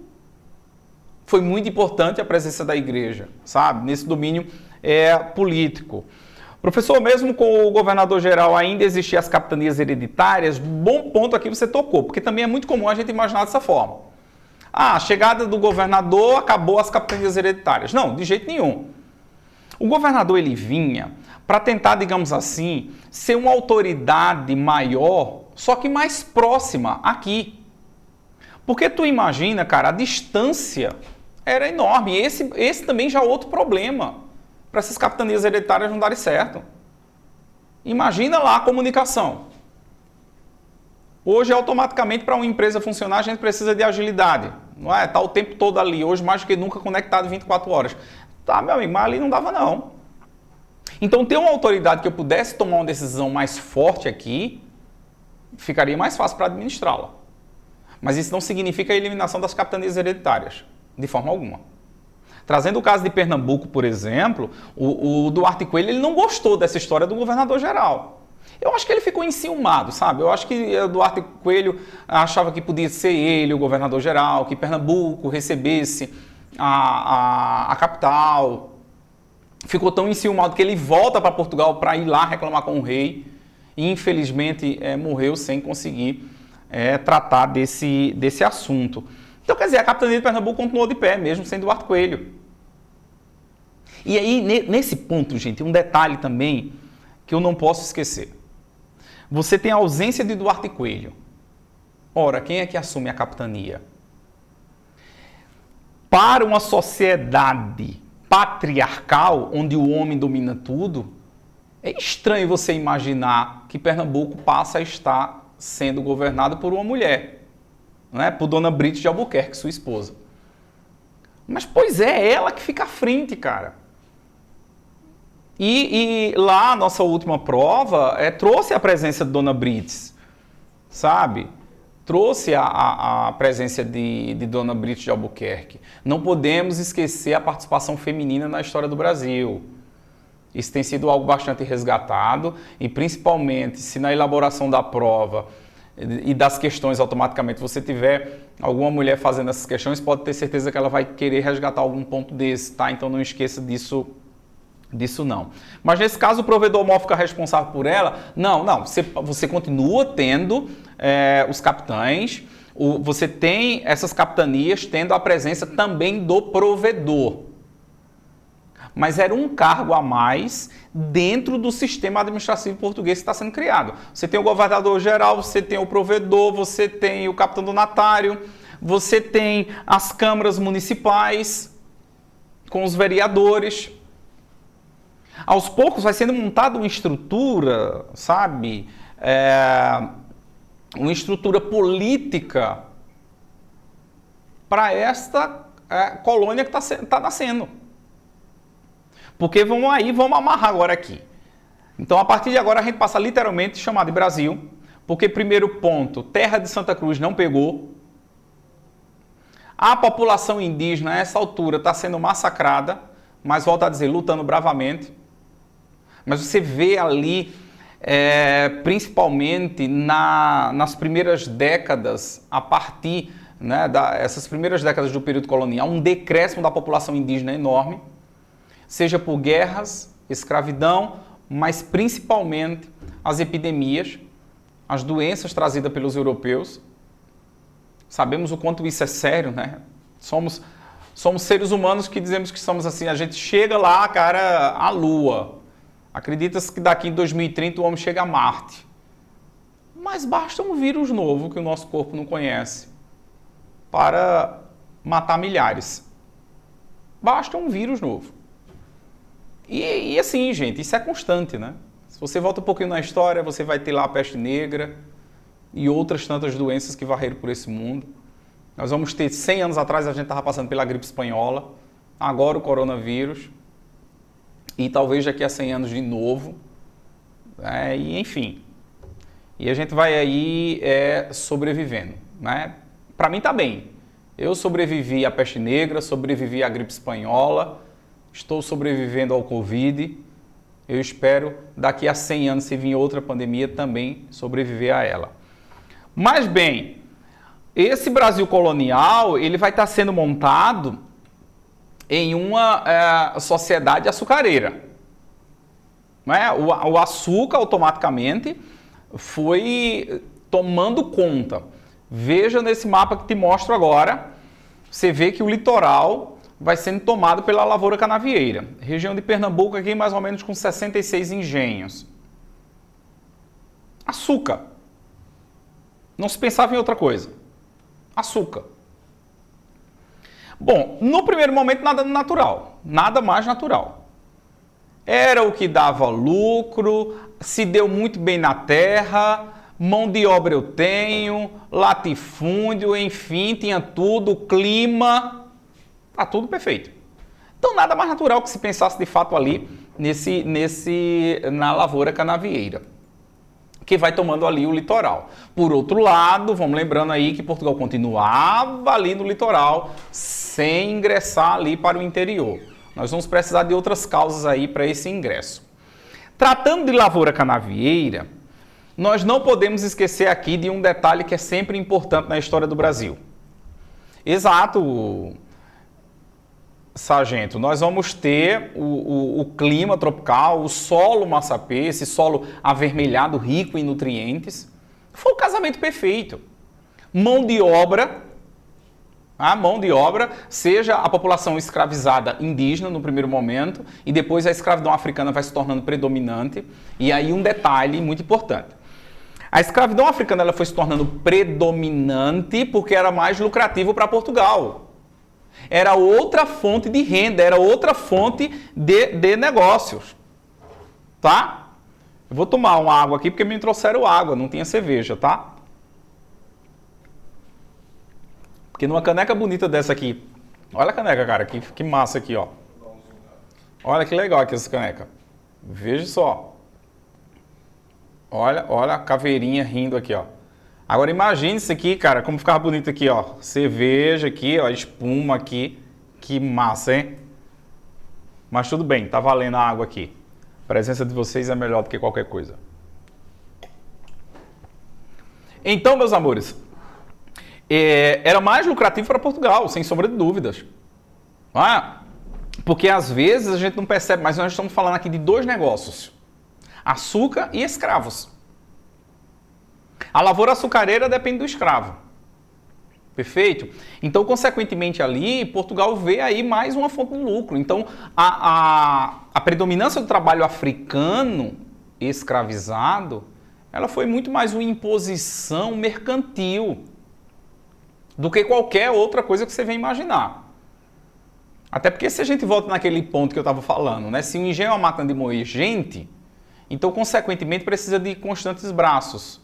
Foi muito importante a presença da igreja, sabe? Nesse domínio político. Professor, mesmo com o governador-geral ainda existir as capitanias hereditárias, bom ponto aqui você tocou, porque também é muito comum a gente imaginar dessa forma. A chegada do governador acabou as capitanias hereditárias. Não, de jeito nenhum. O governador ele vinha para tentar, digamos assim, ser uma autoridade maior, só que mais próxima aqui. Porque tu imagina, cara, a distância era enorme. Esse também já é outro problema para essas capitanias hereditárias não darem certo. Imagina lá a comunicação. Hoje, automaticamente, para uma empresa funcionar, a gente precisa de agilidade. Não é? Está o tempo todo ali, hoje mais do que nunca conectado 24 horas. Tá, meu amigo, mas ali não dava não. Então, ter uma autoridade que eu pudesse tomar uma decisão mais forte aqui, ficaria mais fácil para administrá-la. Mas isso não significa a eliminação das capitanias hereditárias, de forma alguma. Trazendo o caso de Pernambuco, por exemplo, o Duarte Coelho ele não gostou dessa história do governador-geral. Eu acho que ele ficou enciumado, sabe? Eu acho que o Duarte Coelho achava que podia ser ele o governador-geral, que Pernambuco recebesse a capital. Ficou tão enciumado que ele volta para Portugal para ir lá reclamar com o rei e, infelizmente, morreu sem conseguir tratar desse assunto. Então, quer dizer, a capitania de Pernambuco continuou de pé, mesmo sem Duarte Coelho. E aí, nesse ponto, gente, um detalhe também que eu não posso esquecer. Você tem a ausência de Duarte Coelho. Ora, quem é que assume a capitania? Para uma sociedade patriarcal, onde o homem domina tudo, é estranho você imaginar que Pernambuco passa a estar sendo governado por uma mulher, né? Por Dona Brito de Albuquerque, sua esposa. Mas, pois é ela que fica à frente, cara. E lá, a nossa última prova, trouxe a presença de Dona Brites, sabe? Trouxe a presença de Dona Brito de Albuquerque. Não podemos esquecer a participação feminina na história do Brasil. Isso tem sido algo bastante resgatado e, principalmente, se na elaboração da prova e das questões automaticamente você tiver alguma mulher fazendo essas questões, pode ter certeza que ela vai querer resgatar algum ponto desse, tá? Então não esqueça disso não. Mas nesse caso o provedor maior fica responsável por ela? Não. Você continua tendo os capitães, você tem essas capitanias tendo a presença também do provedor. Mas era um cargo a mais dentro do sistema administrativo português que está sendo criado. Você tem o governador-geral, você tem o provedor, você tem o capitão donatário, você tem as câmaras municipais com os vereadores. Aos poucos vai sendo montada uma estrutura, sabe? Uma estrutura política para esta colônia que está nascendo. Porque vamos amarrar agora aqui. Então, a partir de agora, a gente passa literalmente a chamar de Brasil, porque, primeiro ponto, terra de Santa Cruz não pegou. A população indígena, a essa altura, está sendo massacrada, mas, volto a dizer, lutando bravamente. Mas você vê ali, principalmente nas primeiras décadas, a partir essas primeiras décadas do período colonial, um decréscimo da população indígena enorme, seja por guerras, escravidão, mas principalmente as epidemias, as doenças trazidas pelos europeus. Sabemos o quanto isso é sério, né? Somos seres humanos que dizemos que somos assim, a gente chega lá, cara, à Lua. Acredita-se que daqui em 2030 o homem chega a Marte. Mas basta um vírus novo que o nosso corpo não conhece para matar milhares. Basta um vírus novo. E assim, gente, isso é constante, né? Se você volta um pouquinho na história, você vai ter lá a peste negra e outras tantas doenças que varreram por esse mundo. Nós vamos ter 100 anos atrás, a gente estava passando pela gripe espanhola, agora o coronavírus, e talvez daqui a 100 anos de novo, e enfim. E a gente vai aí sobrevivendo, né? Para mim tá bem. Eu sobrevivi à peste negra, sobrevivi à gripe espanhola, estou sobrevivendo ao Covid. Eu espero, daqui a 100 anos, se vir outra pandemia, também sobreviver a ela. Mas bem, esse Brasil colonial, ele vai estar sendo montado em uma sociedade açucareira. Não é? O açúcar, automaticamente, foi tomando conta. Veja nesse mapa que te mostro agora, você vê que o litoral vai sendo tomado pela lavoura canavieira. Região de Pernambuco aqui mais ou menos com 66 engenhos. Açúcar. Não se pensava em outra coisa. Açúcar. Bom, no primeiro momento nada natural, nada mais natural. Era o que dava lucro, se deu muito bem na terra, mão de obra eu tenho, latifúndio, enfim, tinha tudo, clima, tá tudo perfeito. Então nada mais natural que se pensasse de fato ali na lavoura canavieira, que vai tomando ali o litoral. Por outro lado, vamos lembrando aí que Portugal continuava ali no litoral, sem ingressar ali para o interior. Nós vamos precisar de outras causas aí para esse ingresso. Tratando de lavoura canavieira, nós não podemos esquecer aqui de um detalhe que é sempre importante na história do Brasil. Exato, sargento, nós vamos ter o clima tropical, o solo massapê, esse solo avermelhado, rico em nutrientes. Foi o casamento perfeito. Mão de obra, seja a população escravizada indígena no primeiro momento, e depois a escravidão africana vai se tornando predominante. E aí um detalhe muito importante. A escravidão africana ela foi se tornando predominante porque era mais lucrativo para Portugal. Era outra fonte de renda, era outra fonte de negócios. Tá? Eu vou tomar uma água aqui porque me trouxeram água, não tinha cerveja, tá? Porque numa caneca bonita dessa aqui, olha a caneca, cara, que massa aqui, ó. Olha que legal aqui essa caneca. Veja só. Olha a caveirinha rindo aqui, ó. Agora imagine isso aqui, cara, como ficava bonito aqui, ó. Cerveja aqui, ó, espuma aqui. Que massa, hein? Mas tudo bem, tá valendo a água aqui. A presença de vocês é melhor do que qualquer coisa. Então, meus amores, era mais lucrativo para Portugal, sem sombra de dúvidas. Porque às vezes a gente não percebe, mas nós estamos falando aqui de dois negócios. Açúcar e escravos. A lavoura açucareira depende do escravo. Perfeito? Então, consequentemente ali, Portugal vê aí mais uma fonte de lucro. Então, a predominância do trabalho africano escravizado, ela foi muito mais uma imposição mercantil do que qualquer outra coisa que você venha imaginar. Até porque se a gente volta naquele ponto que eu estava falando, né? Se o engenho é uma máquina de moer gente, então, consequentemente, precisa de constantes braços.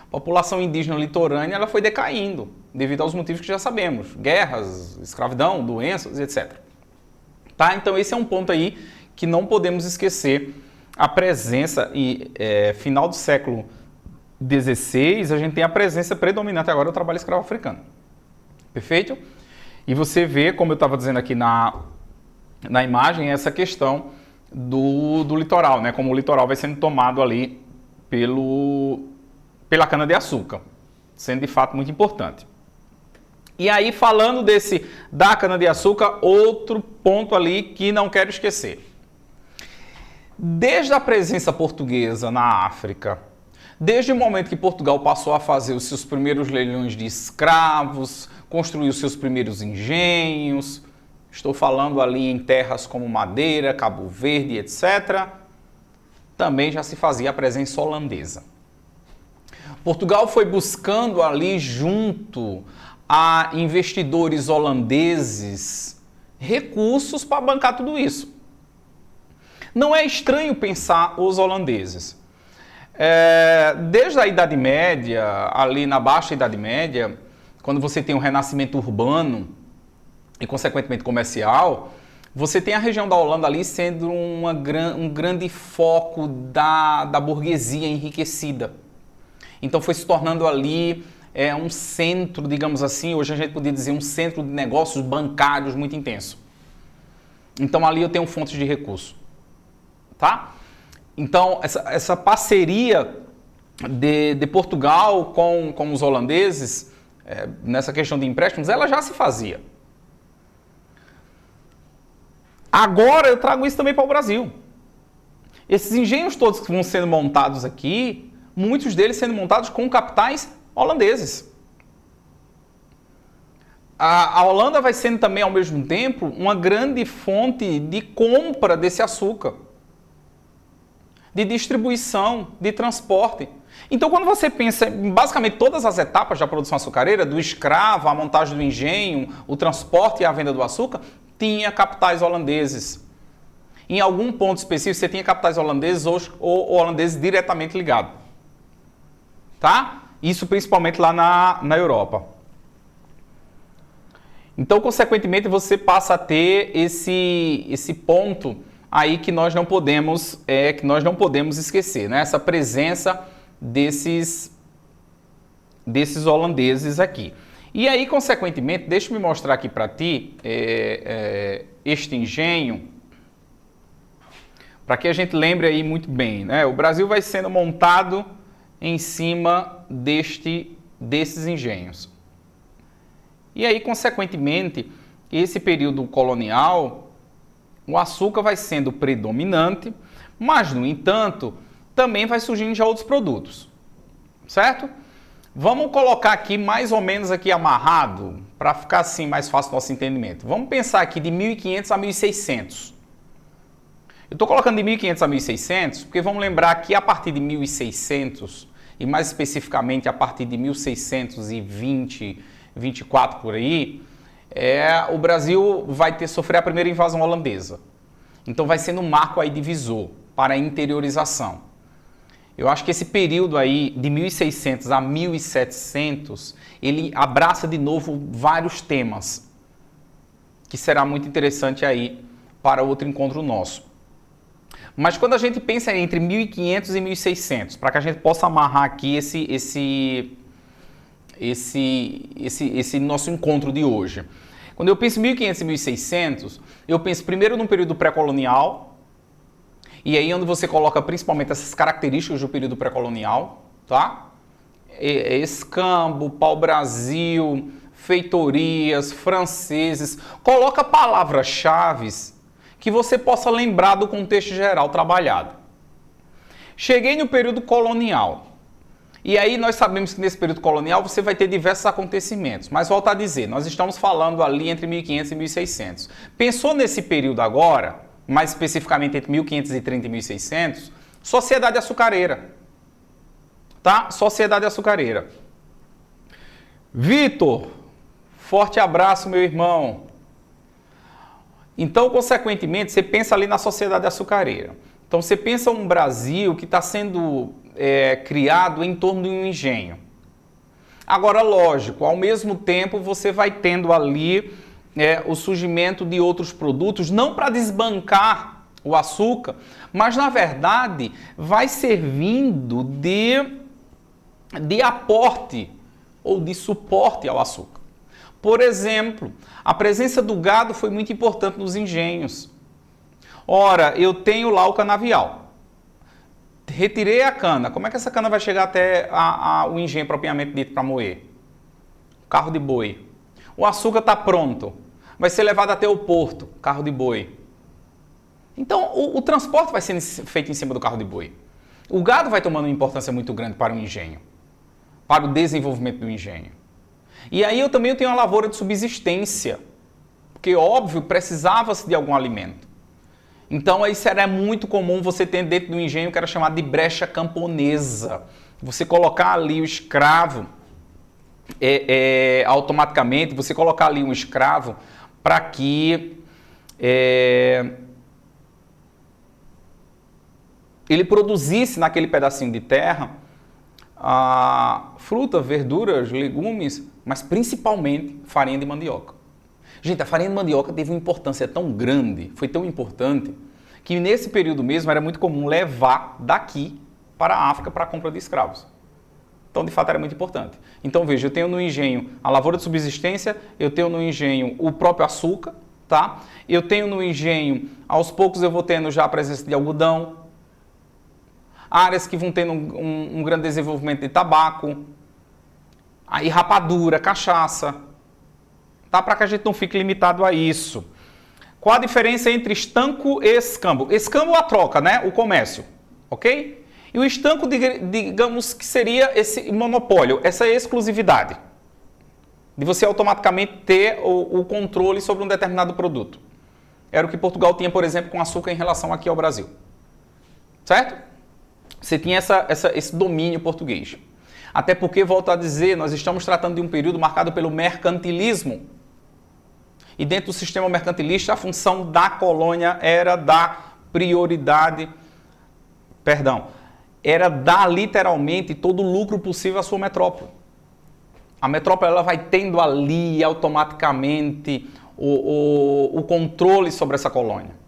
A população indígena litorânea ela foi decaindo. devido aos motivos que já sabemos, guerras, escravidão, doenças, etc. Tá? Então esse é um ponto aí que não podemos esquecer. A presença, final do século XVI, a gente tem a presença predominante agora do trabalho escravo africano. Perfeito? E você vê, como eu estava dizendo aqui na imagem, essa questão do litoral, né? Como o litoral vai sendo tomado ali pela cana-de-açúcar, sendo de fato muito importante. E aí, falando da cana-de-açúcar, outro ponto ali que não quero esquecer. Desde a presença portuguesa na África, desde o momento que Portugal passou a fazer os seus primeiros leilões de escravos, construiu os seus primeiros engenhos, estou falando ali em terras como Madeira, Cabo Verde, etc., também já se fazia a presença holandesa. Portugal foi buscando ali, junto a investidores holandeses, recursos para bancar tudo isso. Não é estranho pensar os holandeses. Desde a Idade Média, ali na Baixa Idade Média, quando você tem um renascimento urbano e, consequentemente, comercial, você tem a região da Holanda ali sendo um grande foco da burguesia enriquecida. Então foi se tornando ali um centro, digamos assim, hoje a gente poderia dizer um centro de negócios bancários muito intenso. Então ali eu tenho fontes de recurso. Tá? Então essa parceria de Portugal com os holandeses, nessa questão de empréstimos, ela já se fazia. Agora eu trago isso também para o Brasil. Esses engenhos todos que vão sendo montados aqui, muitos deles sendo montados com capitais holandeses. A Holanda vai sendo também, ao mesmo tempo, uma grande fonte de compra desse açúcar, de distribuição, de transporte. Então, quando você pensa em basicamente todas as etapas da produção açucareira, do escravo, a montagem do engenho, o transporte e a venda do açúcar, tinha capitais holandeses. Em algum ponto específico, você tinha capitais holandeses ou holandeses diretamente ligados. Tá? Isso principalmente lá na Europa. Então, consequentemente, você passa a ter esse ponto aí que nós não podemos esquecer, né? Essa presença desses holandeses aqui. E aí, consequentemente, deixa eu me mostrar aqui para ti este engenho, para que a gente lembre aí muito bem, né? O Brasil vai sendo montado em cima desses engenhos. E aí, consequentemente, esse período colonial, o açúcar vai sendo predominante, mas, no entanto, também vai surgindo já outros produtos, certo? Vamos colocar aqui mais ou menos aqui amarrado, para ficar assim mais fácil o nosso entendimento. Vamos pensar aqui de 1500 a 1600. Eu estou colocando de 1500 a 1600, porque vamos lembrar que a partir de 1600, e mais especificamente a partir de 1620, 24 por aí, o Brasil vai sofrer a primeira invasão holandesa. Então vai sendo um marco aí divisor para a interiorização. Eu acho que esse período aí de 1600 a 1700, ele abraça de novo vários temas, que será muito interessante aí para outro encontro nosso. Mas quando a gente pensa entre 1500 e 1600, para que a gente possa amarrar aqui esse nosso encontro de hoje. Quando eu penso em 1500 e 1600, eu penso primeiro num período pré-colonial, e aí onde você coloca principalmente essas características do período pré-colonial, tá? Escambo, pau-brasil, feitorias, franceses, coloca palavras-chave que você possa lembrar do contexto geral trabalhado. Cheguei no período colonial. E aí nós sabemos que nesse período colonial você vai ter diversos acontecimentos. Mas volto a dizer, nós estamos falando ali entre 1500 e 1600. Pensou nesse período agora, mais especificamente entre 1530 e 1600, sociedade açucareira. Tá? Sociedade açucareira. Vitor, forte abraço, meu irmão. Então, consequentemente, você pensa ali na sociedade açucareira. Então, você pensa um Brasil que está sendo criado em torno de um engenho. Agora, lógico, ao mesmo tempo você vai tendo ali o surgimento de outros produtos, não para desbancar o açúcar, mas na verdade vai servindo de aporte ou de suporte ao açúcar. Por exemplo, a presença do gado foi muito importante nos engenhos. Ora, eu tenho lá o canavial. Retirei a cana. Como é que essa cana vai chegar até o engenho propriamente dito para moer? Carro de boi. O açúcar está pronto. Vai ser levado até o porto. Carro de boi. Então, o transporte vai ser feito em cima do carro de boi. O gado vai tomando uma importância muito grande para o engenho, para o desenvolvimento do engenho. E aí eu também tenho uma lavoura de subsistência, porque, óbvio, precisava-se de algum alimento. Então, isso era muito comum você ter dentro do engenho que era chamado de brecha camponesa. Você colocar ali o escravo automaticamente, você colocar ali um escravo para que ele produzisse naquele pedacinho de terra fruta, verduras, legumes, mas principalmente farinha de mandioca. Gente, a farinha de mandioca teve uma importância tão grande, foi tão importante, que nesse período mesmo era muito comum levar daqui para a África para a compra de escravos. Então, de fato, era muito importante. Então, veja, eu tenho no engenho a lavoura de subsistência, eu tenho no engenho o próprio açúcar, tá? Eu tenho no engenho, aos poucos eu vou tendo já a presença de algodão, áreas que vão tendo um grande desenvolvimento de tabaco, aí rapadura, cachaça, tá? Para que a gente não fique limitado a isso. Qual a diferença entre estanco e escambo? Escambo é a troca, né? O comércio, ok? E o estanco, digamos que seria esse monopólio, essa exclusividade, de você automaticamente ter o controle sobre um determinado produto. Era o que Portugal tinha, por exemplo, com açúcar em relação aqui ao Brasil. Certo? Você tinha esse domínio português. Até porque, volto a dizer, nós estamos tratando de um período marcado pelo mercantilismo. E dentro do sistema mercantilista, a função da colônia era dar prioridade, era dar literalmente todo o lucro possível à sua metrópole. A metrópole ela vai tendo ali automaticamente o controle sobre essa colônia.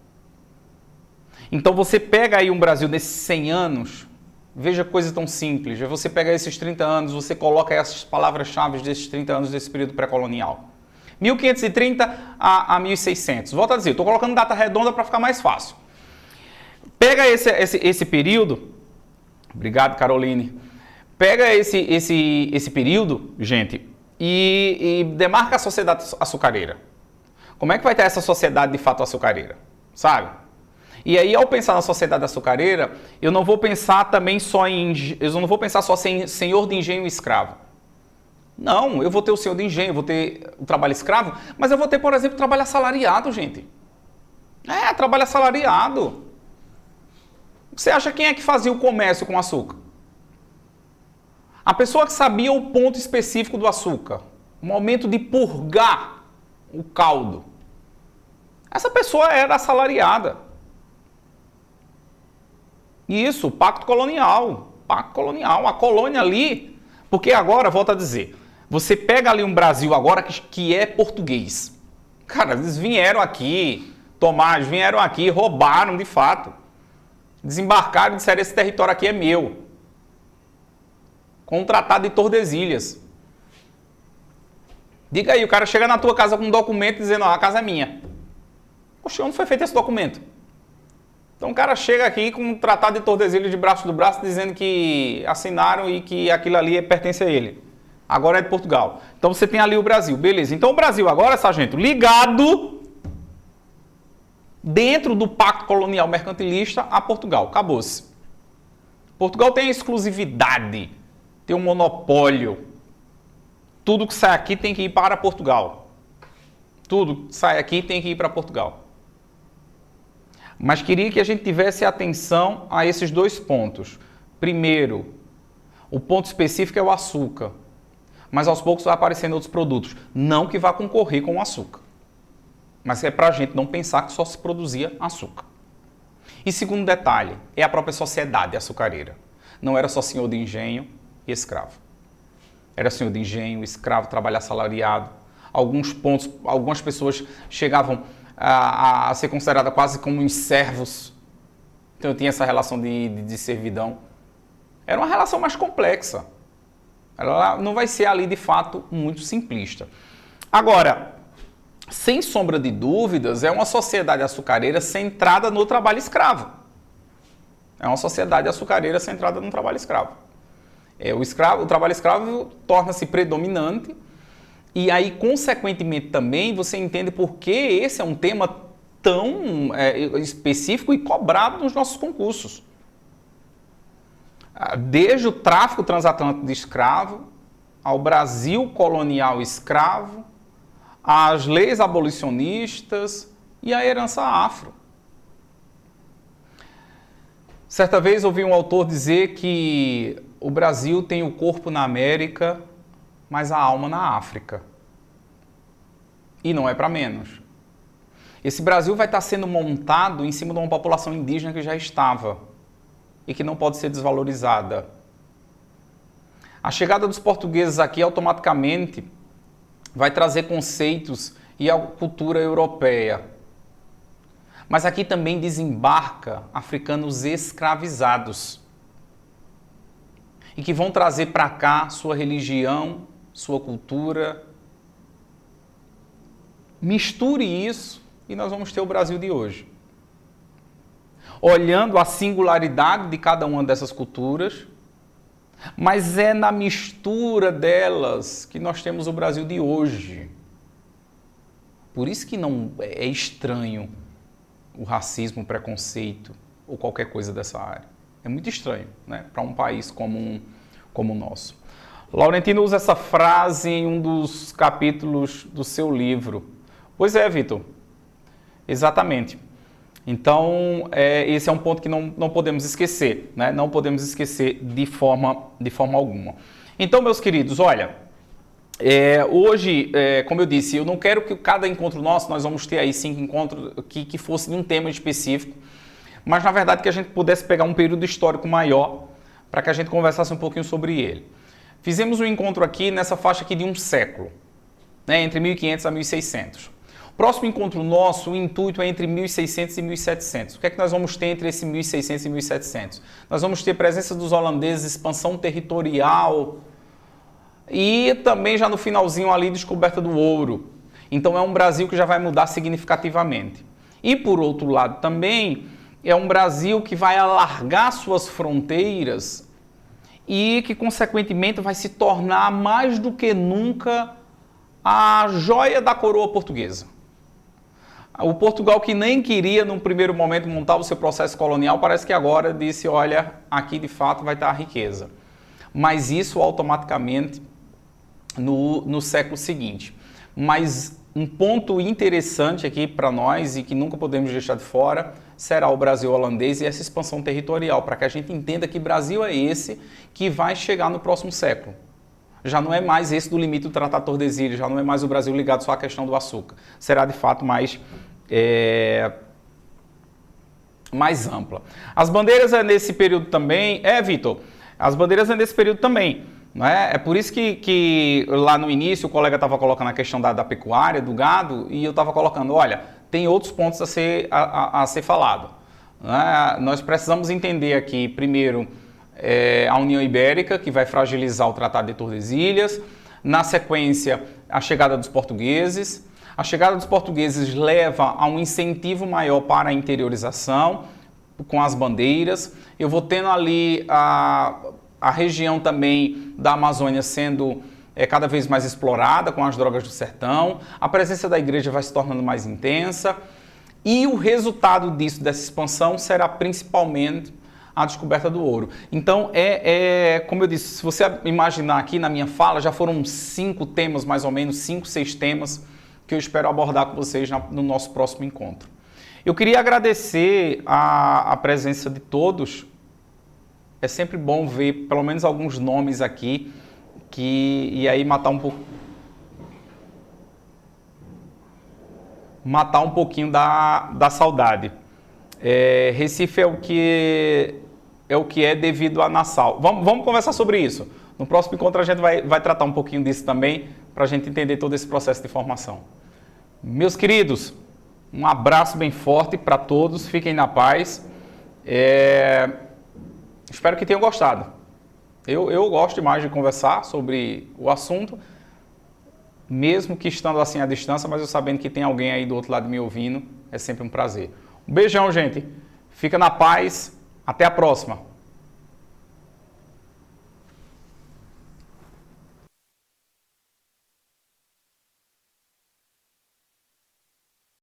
Então você pega aí um Brasil desses 100 anos, veja coisa tão simples, você pega esses 30 anos, você coloca essas palavras-chave desses 30 anos desse período pré-colonial. 1530 a 1600. Volto a dizer, estou colocando data redonda para ficar mais fácil. Pega esse período, obrigado Caroline, pega esse período, gente, e demarca a sociedade açucareira. Como é que vai ter essa sociedade de fato açucareira? Sabe? E aí, ao pensar na sociedade açucareira, eu não vou pensar também só em senhor de engenho e escravo. Não, eu vou ter o senhor de engenho, eu vou ter o trabalho escravo, mas eu vou ter, por exemplo, trabalho assalariado, gente. Trabalho assalariado. Você acha quem é que fazia o comércio com açúcar? A pessoa que sabia o ponto específico do açúcar, o momento de purgar o caldo. Essa pessoa era assalariada. Isso, pacto colonial, a colônia ali, porque agora, volto a dizer, você pega ali um Brasil agora que é português. Cara, eles vieram aqui, vieram aqui, roubaram de fato. Desembarcaram e disseram, esse território aqui é meu. Com o Tratado de Tordesilhas. Diga aí, o cara chega na tua casa com um documento dizendo, a casa é minha. Poxa, onde foi feito esse documento? Então o cara chega aqui com um Tratado de Tordesilhas de braço do braço dizendo que assinaram e que aquilo ali pertence a ele. Agora é de Portugal. Então você tem ali o Brasil, beleza. Então o Brasil agora, sargento, ligado dentro do pacto colonial mercantilista a Portugal. Acabou-se. Portugal tem a exclusividade, tem um monopólio. Tudo que sai aqui tem que ir para Portugal. Tudo que sai aqui tem que ir para Portugal. Mas queria que a gente tivesse atenção a esses dois pontos. Primeiro, o ponto específico é o açúcar. Mas aos poucos vai aparecendo outros produtos. Não que vá concorrer com o açúcar. Mas é para a gente não pensar que só se produzia açúcar. E segundo detalhe, é a própria sociedade açucareira. Não era só senhor de engenho e escravo. era senhor de engenho, escravo, trabalho assalariado. Alguns pontos, algumas pessoas chegavam a ser consideradas quase como uns servos. Então tinha essa relação de servidão. Era uma relação mais complexa. Ela não vai ser ali de fato muito simplista. Agora, sem sombra de dúvidas, é uma sociedade açucareira centrada no trabalho escravo. É uma sociedade açucareira centrada no trabalho escravo. O trabalho escravo torna-se predominante e aí, consequentemente, também você entende por que esse é um tema tão específico e cobrado nos nossos concursos. Desde o tráfico transatlântico de escravo, ao Brasil colonial escravo, às leis abolicionistas e à herança afro. Certa vez ouvi um autor dizer que o Brasil tem o corpo na América, mas a alma na África. E não é para menos. Esse Brasil vai estar sendo montado em cima de uma população indígena que já estava e que não pode ser desvalorizada. A chegada dos portugueses aqui automaticamente vai trazer conceitos e a cultura europeia. Mas aqui também desembarca africanos escravizados e que vão trazer para cá sua religião, sua cultura. Misture isso e nós vamos ter o Brasil de hoje. Olhando a singularidade de cada uma dessas culturas, mas é na mistura delas que nós temos o Brasil de hoje. Por isso que não é estranho o racismo, o preconceito ou qualquer coisa dessa área. É muito estranho, né, para um país como o nosso. Laurentino usa essa frase em um dos capítulos do seu livro. Pois é, Vitor. Exatamente. Então, esse é um ponto que não podemos esquecer, né? Não podemos esquecer de forma alguma. Então, meus queridos, olha, hoje, como eu disse, eu não quero que cada encontro nosso, nós vamos ter aí 5 encontros que fosse de um tema específico, mas na verdade que a gente pudesse pegar um período histórico maior para que a gente conversasse um pouquinho sobre ele. Fizemos um encontro aqui nessa faixa aqui de um século, né? Entre 1500 a 1600. Próximo encontro nosso, o intuito é entre 1600 e 1700. O que é que nós vamos ter entre esse 1600 e 1700? Nós vamos ter presença dos holandeses, expansão territorial e também já no finalzinho ali descoberta do ouro. Então é um Brasil que já vai mudar significativamente. E por outro lado também é um Brasil que vai alargar suas fronteiras e que consequentemente vai se tornar mais do que nunca a joia da coroa portuguesa. O Portugal que nem queria, num primeiro momento, montar o seu processo colonial, parece que agora disse, olha, aqui de fato vai estar a riqueza. Mas isso automaticamente no século seguinte. Mas um ponto interessante aqui para nós e que nunca podemos deixar de fora será o Brasil holandês e essa expansão territorial, para que a gente entenda que Brasil é esse que vai chegar no próximo século. Já não é mais esse do limite do Tratado de Tordesilhas, já não é mais o Brasil ligado só à questão do açúcar. Será de fato mais ampla. As bandeiras é nesse período também. Vitor, as bandeiras é nesse período também. Não é? É por isso que lá no início o colega estava colocando a questão da pecuária, do gado, e eu estava colocando, olha, tem outros pontos a ser falado. Nós precisamos entender aqui, primeiro, a União Ibérica, que vai fragilizar o Tratado de Tordesilhas. Na sequência, a chegada dos portugueses. A chegada dos portugueses leva a um incentivo maior para a interiorização, com as bandeiras. Eu vou tendo ali a região também da Amazônia sendo cada vez mais explorada com as drogas do sertão. A presença da igreja vai se tornando mais intensa. E o resultado disso, dessa expansão, será principalmente a descoberta do ouro. Então, como eu disse, se você imaginar aqui na minha fala, já foram 5 temas, mais ou menos, 5, 6 temas, que eu espero abordar com vocês no nosso próximo encontro. Eu queria agradecer a presença de todos. É sempre bom ver pelo menos alguns nomes aqui, e aí matar um pouquinho da saudade. Recife é o que é devido a Nassau. Vamos conversar sobre isso. No próximo encontro a gente vai tratar um pouquinho disso também, para a gente entender todo esse processo de formação. Meus queridos, um abraço bem forte para todos, fiquem na paz. Espero que tenham gostado. Eu gosto demais de conversar sobre o assunto, mesmo que estando assim à distância, mas eu sabendo que tem alguém aí do outro lado me ouvindo, é sempre um prazer. Um beijão, gente. Fica na paz. Até a próxima.